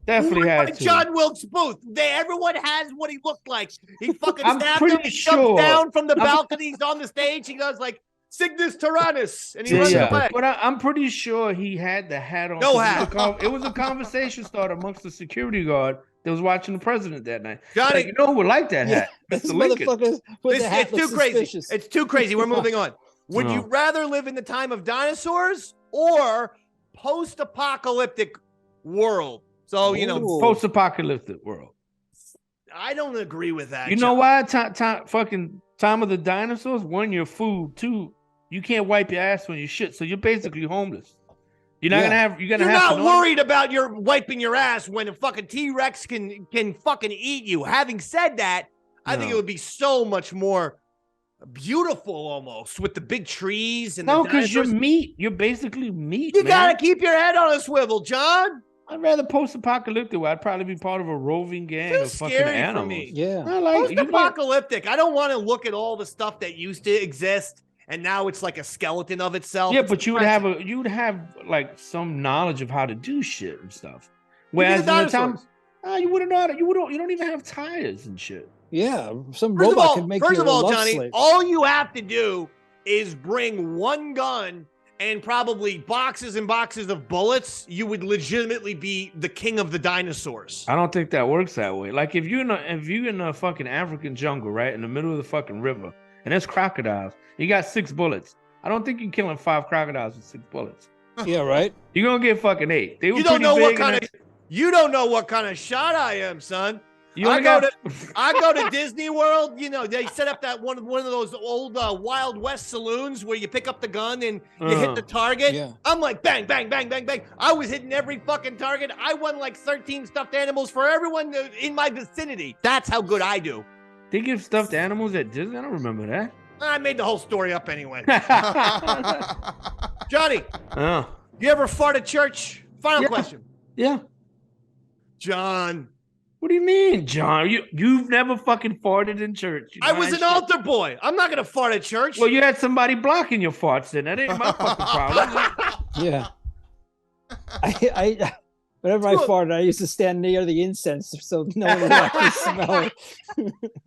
Definitely had to. John Wilkes Booth. Everyone has what he looked like. He fucking I'm stabbed him. pretty He sure. jumps down from the balcony. He's on the stage. He goes like, Cygnus Tyrannus. And he runs away. But I'm pretty sure he had the hat on. No hat. It was a conversation starter amongst the security guard that was watching the president that night. Johnny, like, you know who would like that hat? This Mr. Lincoln. motherfucker with the hat It's too looks crazy. suspicious. It's too crazy. We're moving on. Would you rather live in the time of dinosaurs or post-apocalyptic world? So, post-apocalyptic world. I don't agree with that. You know why? Time of the dinosaurs. One, your food. Two, you can't wipe your ass when you shit, so you're basically homeless. You're not gonna have. You're not worried about your wiping your ass when a fucking T-Rex can fucking eat you. Having said that, I think it would be so much more beautiful almost with the big trees and because you're meat. You're basically meat. You gotta keep your head on a swivel, John. I'd rather post-apocalyptic. I'd probably be part of a roving gang of fucking animals. For me. Yeah, post-apocalyptic. I don't want to look at all the stuff that used to exist and now it's like a skeleton of itself. Yeah, but you would have like some knowledge of how to do shit and stuff. Whereas in the time, you wouldn't know how to. You don't even have tires and shit. Yeah, some robot could make you a love First of all, Johnny, slave. all you have to do is bring one gun and probably boxes and boxes of bullets. You would legitimately be the king of the dinosaurs. I don't think that works that way. Like if you're in a fucking African jungle, right, in the middle of the fucking river, and there's crocodiles, you got 6 bullets. I don't think you're killing 5 crocodiles with 6 bullets. Yeah, right. You're gonna get fucking 8. They were You don't know pretty what big kind of. You don't know what kind of shot I am, son. I go to Disney World. You know, they set up that one of those old Wild West saloons where you pick up the gun and you hit the target. Yeah. I'm like bang, bang, bang, bang, bang. I was hitting every fucking target. I won like 13 stuffed animals for everyone in my vicinity. That's how good I do. They give stuffed animals at Disney. I don't remember that. I made the whole story up anyway. Johnny, you ever fart at church? Final question. Yeah. John. What do you mean, John? You've never fucking farted in church. I was an altar boy. I'm not gonna fart at church. Well, you had somebody blocking your farts, then that ain't my fucking problem. Yeah. I whenever I farted, I used to stand near the incense so no one would actually smell it.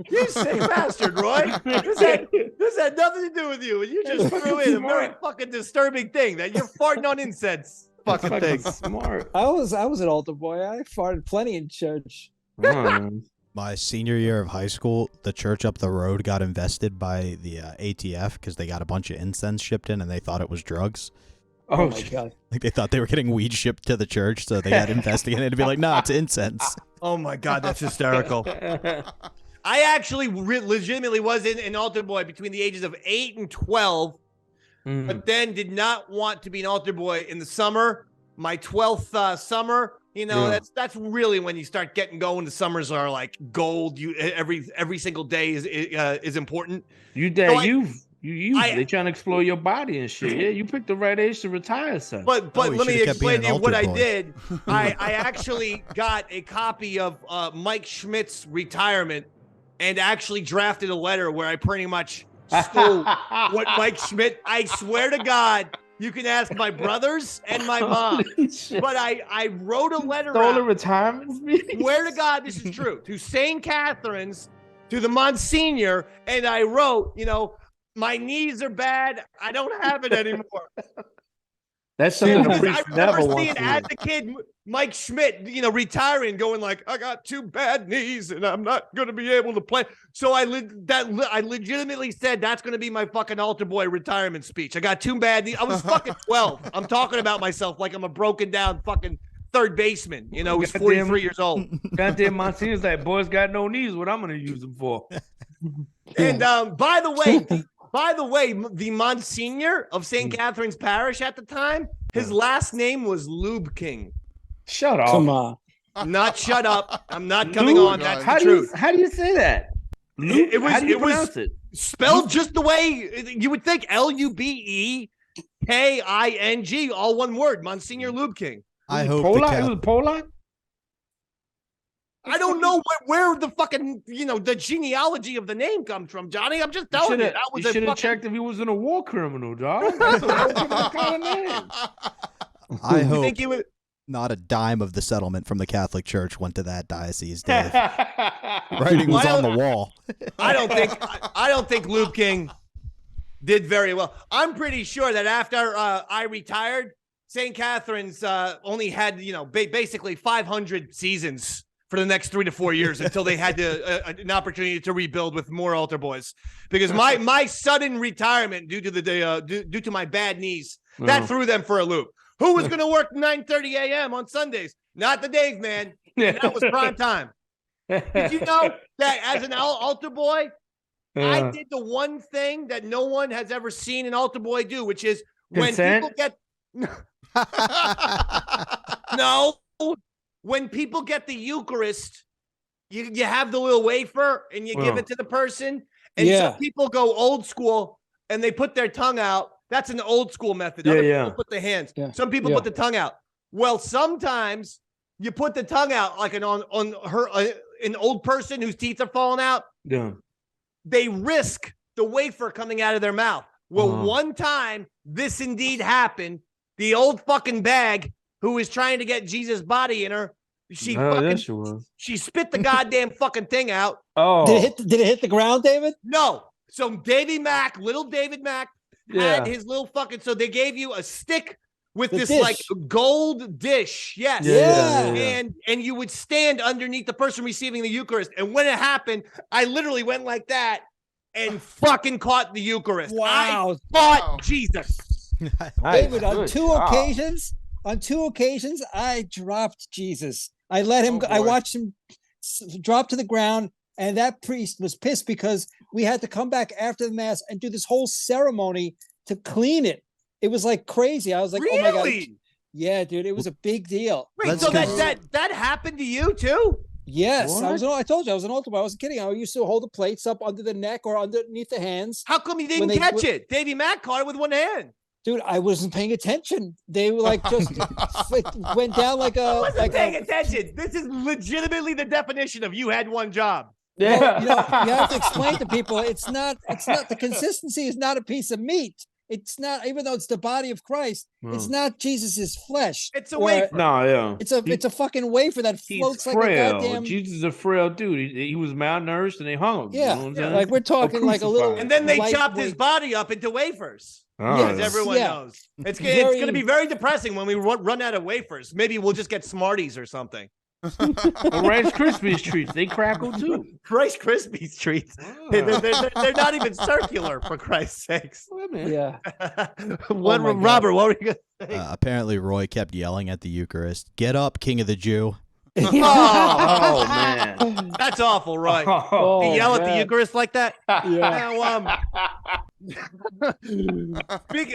You sick bastard, Roy. This had nothing to do with you. You just threw in a very fucking disturbing thing that you're farting on incense. Fucking thing. Smart. I was an altar boy. I farted plenty in church. My senior year of high school, the church up the road got invested by the ATF because they got a bunch of incense shipped in and they thought it was drugs. Oh my god! Like they thought they were getting weed shipped to the church, so they got investigated to be like, "No, it's incense." Oh my god, that's hysterical. I actually legitimately was an altar boy between the ages of 8 and 12, but then did not want to be an altar boy in the summer. My 12th summer. You know, that's really when you start getting going. The summers are like gold. You every single day is important. They trying to explore your body and shit. Yeah, you picked the right age to retire, son. But let me explain to you what I did. I actually got a copy of Mike Schmidt's retirement and actually drafted a letter where I pretty much stole what Mike Schmidt. I swear to God. You can ask my brothers and my mom. But I wrote a letter Stole out. a retirement speech? Swear to God, this is true. To St. Catherine's, to the Monsignor, and I wrote, my knees are bad. I don't have it anymore. That's something the I priest remember never wants seeing to as do. a kid Mike Schmidt, retiring, going like, I got 2 bad knees and I'm not going to be able to play. So I legitimately said that's going to be my fucking altar boy retirement speech. I got 2 bad knees. I was fucking 12. I'm talking about myself like I'm a broken down fucking third baseman. Who's 43 years old. Goddamn Monsignor's like, boys got no knees. What I'm going to use them for? And by the way, the Monsignor of St. Catherine's Parish at the time, his last name was Lube King. Shut up. Come on. Not shut up. I'm not coming on. That's the truth. How do you say that? It How do you pronounce was it? spelled just the way you would think. Lube. King, all one word, Monsignor Lube King. I hope the Polak? It was Polak? I don't know where the fucking, the genealogy of the name comes from, Johnny. I'm just telling you. That was you should have checked if he wasn't a war criminal, dog. That's a kind of name. I hope think he would... not a dime of the settlement from the Catholic Church went to that diocese, Dave. Writing was on the wall. I don't think Lube King did very well. I'm pretty sure that after I retired, St. Catherine's only had, basically 500 seasons for the next 3 to 4 years until they had an opportunity to rebuild with more altar boys. Because my sudden retirement due to my bad knees, that threw them for a loop. Who was going to work 9:30 a.m. on Sundays? Not the Dave man. That was prime time. Did you know that as an altar boy, I did the one thing that no one has ever seen an altar boy do, which is when people get when people get the Eucharist, you have the little wafer and you give it to the person. And some people go old school and they put their tongue out. That's an old school method. Other people put the hands. Yeah. Some people put the tongue out. Well, sometimes you put the tongue out like an old person whose teeth are falling out. Yeah. They risk the wafer coming out of their mouth. Well, one time this indeed happened. The old fucking bag who was trying to get Jesus' body in her, she spit the goddamn fucking thing out. Oh, did it hit the ground, David? No. So little David Mac had his little fucking. So they gave you a stick with this dish. Like gold dish. Yes. Yeah. And you would stand underneath the person receiving the Eucharist. And when it happened, I literally went like that and fucking caught the Eucharist. Wow. I fought Jesus. David, on two occasions, I dropped Jesus. I let him go. I watched him drop to the ground, and that priest was pissed because we had to come back after the mass and do this whole ceremony to clean it. It was like crazy. I was like, really? Oh my God. Yeah, dude, it was a big deal. Wait, so that happened to you too? Yes. I told you I was an altar boy. I wasn't kidding. I used to hold the plates up under the neck or underneath the hands. How come you didn't catch it? Davey Mac caught it with one hand. Dude, I wasn't paying attention. They were like just went down like a. I wasn't paying attention. This is legitimately the definition of you had one job. Yeah, well, you have to explain to people. It's not. The consistency is not a piece of meat. It's not, even though it's the body of Christ. It's not Jesus's flesh. It's a wafer. No, yeah. It's a fucking wafer that floats like a goddamn. Jesus is a frail dude. He was malnourished and they hung him. Yeah, you know like we're talking like a little. And then they chopped his body up into wafers. As everyone knows. It's going to be very depressing when we run out of wafers. Maybe we'll just get Smarties or something. Rice Krispies treats, they crackle too. Rice Krispies treats. They're not even circular, for Christ's sakes. Yeah. Robert, what were you going to say? Apparently Roy kept yelling at the Eucharist, "Get up, King of the Jew." Oh man, that's awful, Roy. To yell at the Eucharist like that. Yeah.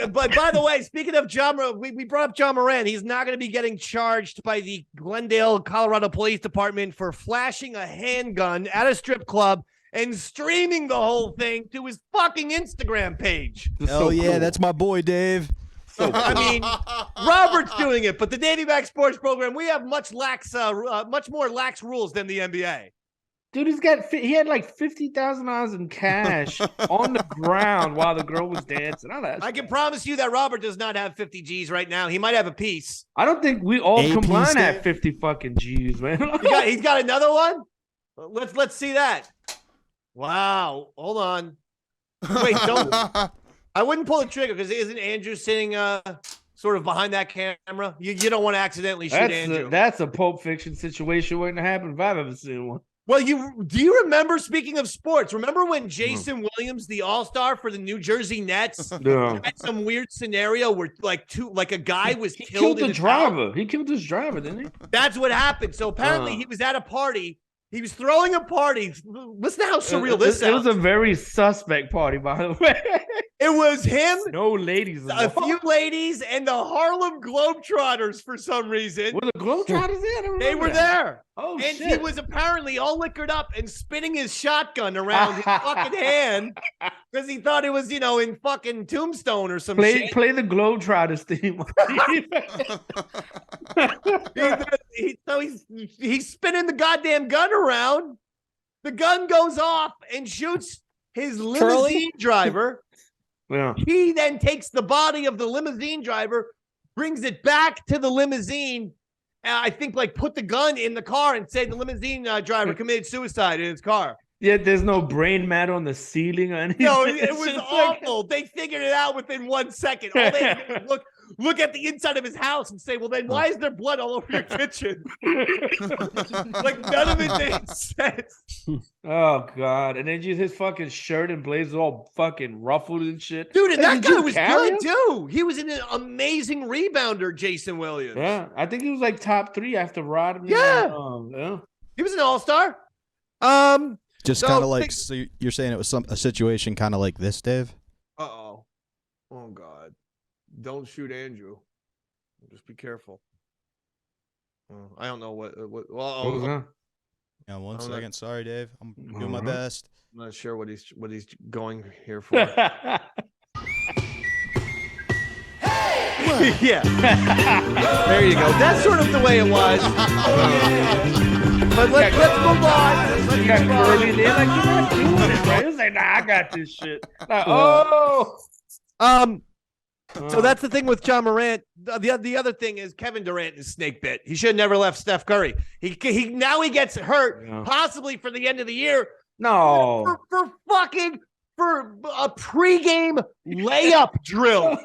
But by the way, speaking of John, we brought up John Morant. He's not going to be getting charged by the Glendale, Colorado Police Department for flashing a handgun at a strip club and streaming the whole thing to his fucking Instagram page. Hell yeah, that's my boy, Dave. I mean, Robert's doing it, but the Davey Mac Sports Program, we have much more lax rules than the NBA. Dude, he had like $50,000 in cash on the ground while the girl was dancing. I can promise you that Robert does not have 50 G's right now. He might have a piece. I don't think we all combined have 50 fucking G's, man. He's got another one? Let's see that. Wow. Hold on. Wait, don't. I wouldn't pull the trigger because isn't Andrew sitting sort of behind that camera? You don't want to accidentally shoot Andrew. That's a Pulp Fiction situation waiting to happen if I've ever seen one. Well, do you remember, speaking of sports, remember when Jason Williams, the all-star for the New Jersey Nets, had some weird scenario where a guy was killed in his house? He killed his driver, didn't he? That's what happened. So apparently he was at a party He was throwing a party. Listen to how surreal this sounds. It was a very suspect party, by the way. It was him, no ladies, a few ladies, and the Harlem Globetrotters for some reason. Were the Globetrotters there? They were there. Oh, and shit. he was apparently all liquored up and spinning his shotgun around his fucking hand because he thought it was, in fucking Tombstone or some shit. Play the Globetrotters theme. He's spinning the goddamn gun around. The gun goes off and shoots his limousine driver. Yeah. He then takes the body of the limousine driver, brings it back to the limousine. I think put the gun in the car and say the limousine driver committed suicide in his car. Yeah, there's no brain matter on the ceiling or anything. No, it was awful. They figured it out within 1 second. All they had to do was look at the inside of his house and say, well, then why is there blood all over your kitchen? None of it made sense. Oh, God. And then just his fucking shirt and blazer all fucking ruffled and shit. Dude, and that guy was good, too. He was an amazing rebounder, Jason Williams. Yeah, I think he was top 3 after Rodman. Yeah. He was an all-star. Just kind of so you're saying it was a situation kind of like this, Dave? Uh-oh. Oh, God. Don't shoot Andrew. Just be careful. I don't know what Yeah, 1 second. Sorry, Dave. I'm doing my best. I'm not sure what he's going here for. Yeah. There you go. That's sort of the way it was. But let's move on. You got Curly there, you're not doing it, right? It's nah, I got this shit. So that's the thing with John Morant. The other thing is Kevin Durant is snake bit. He should have never left Steph Curry. He now he gets hurt, possibly for the end of the year. No, for a pregame layup drill.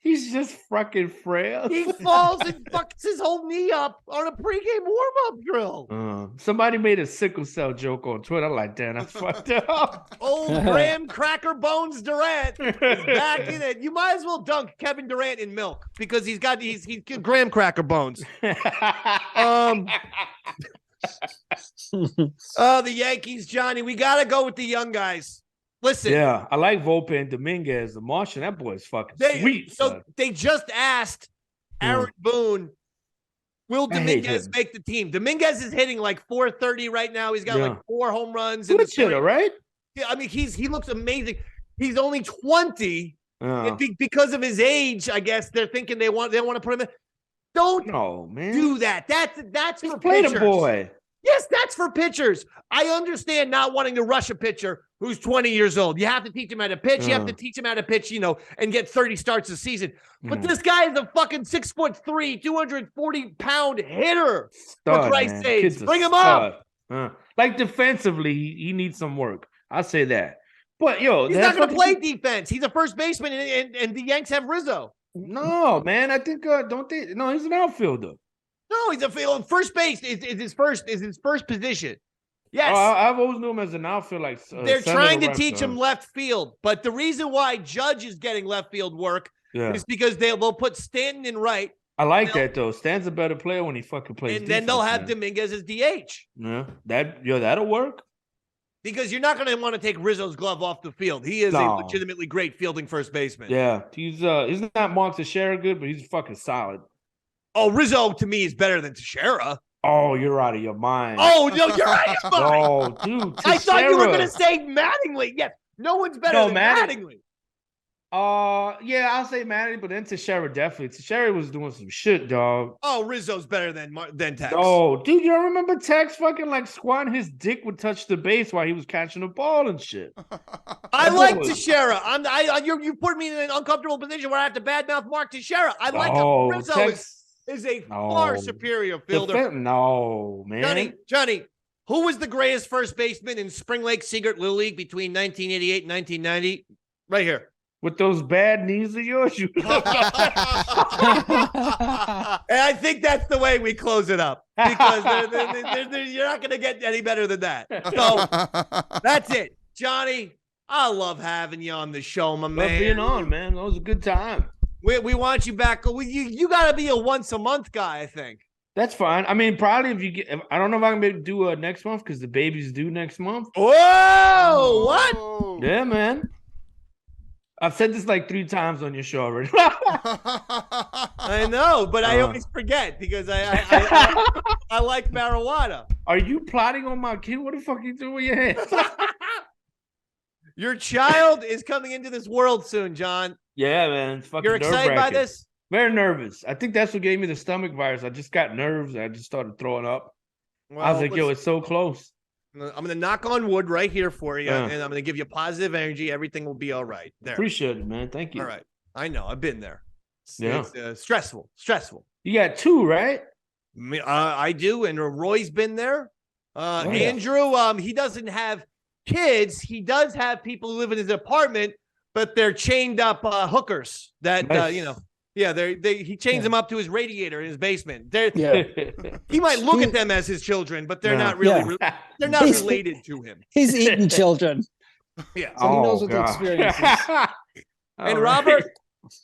He's just fucking frail. He falls and fucks his whole knee up on a pregame warm-up drill. Somebody made a sickle cell joke on Twitter. I'm like, damn, that's fucked up. Old Graham Cracker Bones Durant is back in it. You might as well dunk Kevin Durant in milk because he's Graham Cracker Bones. The Yankees, Johnny. We got to go with the young guys. Listen. Yeah, I like Volpe and Dominguez. The Martian, that boy is fucking sweet. So they just asked Aaron Boone, will Dominguez make the team? Dominguez is hitting .430 right now. He's got 4 home runs. Good hitter, right? Yeah, I mean, he looks amazing. He's only 20. Because of his age, I guess they're thinking they want to put him in. Don't do that. That's for pitchers. The boy. Yes, that's for pitchers. I understand not wanting to rush a pitcher who's 20 years old. You have to teach him how to pitch. You have to teach him how to pitch, and get 30 starts a season. But this guy is a fucking 6'3", 240-pound hitter. For Christ's sakes, bring him up. Defensively, he needs some work. I'll say that. But he's not going to play defense. He's a first baseman, and the Yanks have Rizzo. No, man. I think don't they? No, he's an outfielder. No, he's a field. First base is his first position. Yes, I've always known him as an outfield. They're trying to teach him left field, but the reason why Judge is getting left field work is because they'll put Stanton in right. I like that though. Stanton's a better player when he fucking plays. And then they'll have Dominguez as DH. Yeah, that'll work. Because you're not going to want to take Rizzo's glove off the field. He is a legitimately great fielding first baseman. Yeah, he's not Mark Teixeira good, but he's fucking solid. Oh, Rizzo to me is better than Teixeira. Oh, you're out of your mind. Oh, no, you're out of your mind. Oh, dude, Teixeira. I thought you were going to say Mattingly. Yes, no one's better than Mattingly. Yeah, I'll say Mattingly, but then Teixeira definitely. Teixeira was doing some shit, dog. Oh, Rizzo's better than Tex. Oh, dude, you don't remember Tex fucking squatting his dick would touch the base while he was catching the ball and shit. I like Teixeira. You put me in an uncomfortable position where I have to badmouth Mark Teixeira. I like him. Rizzo is a far superior fielder. No, man. Johnny, who was the greatest first baseman in Spring Lake Secret Little League between 1988 and 1990? Right here. With those bad knees of yours? And I think that's the way we close it up. Because you're not going to get any better than that. So that's it. Johnny, I love having you on the show, my man. Love being on, man. That was a good time. We want you back. You got to be a once-a-month guy, I think. That's fine. I mean, probably I don't know if I'm gonna do next month because the baby's due next month. Whoa! What? Yeah, man. I've said this like 3 times on your show already. I know, but I always forget because I like marijuana. Are you plotting on my kid? What the fuck are you doing with your hands? Your child is coming into this world soon, John. Yeah, man. It's fucking You're excited by this? Very nervous. I think that's what gave me the stomach virus. I just got nerves. I just started throwing up. Well, I was like, yo, it's so close. I'm going to knock on wood right here for you, and I'm going to give you positive energy. Everything will be all right. There. Appreciate it, man. Thank you. All right. I know. I've been there. It's stressful. You got 2, right? I do, and Roy's been there. Andrew, he doesn't have kids. He does have people who live in his apartment, but they're chained up hookers that, Nice. Yeah, he chains them up to his radiator in his basement. He might look at them as his children, but they're not really. They're not related to him. He's eating children. Yeah, so he knows what the experience is. And Robert,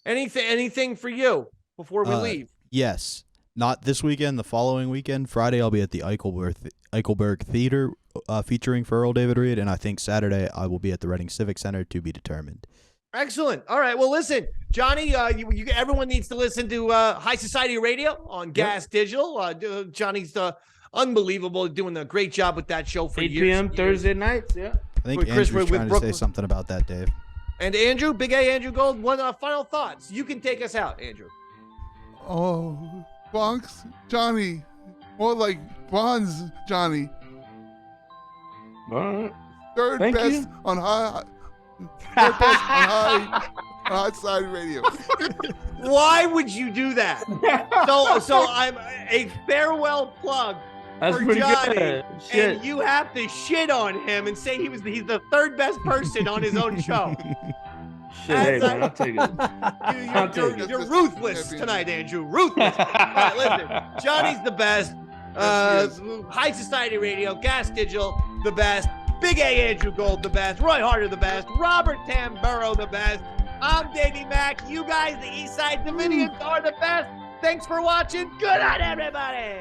anything for you before we leave? Yes, not this weekend. The following weekend, Friday, I'll be at the Eichelberg Theater featuring for Earl David Reed, and I think Saturday I will be at the Reading Civic Center to be determined. Excellent. All right. Well, listen, Johnny, everyone needs to listen to High Society Radio on Gas Digital. Johnny's unbelievable, doing a great job with that show for 8 years. p.m. Thursday nights. Yeah. I think Andrew's trying to say something about that, Dave. And Andrew, Big A Andrew Gold, one final thoughts. You can take us out, Andrew. Oh, Bronx Johnny. More like Bronze Johnny. All right. Third Thank best you. on high side radio. Why would you do that? So I'm a farewell plug That's for pretty Johnny, good. Shit. and you have to shit on him and say he's the third best person on his own show. Shit, hey, man, I'll take it. You're ruthless tonight, Andrew. Ruthless. All right, listen. Johnny's the best. High Society Radio, Gas Digital, the best. Big A Andrew Gold, the best. Roy Harder, the best. Robert Tamburo, the best. I'm Davey Mac. You guys, the East Side Dominions, are the best. Thanks for watching. Good night, everybody.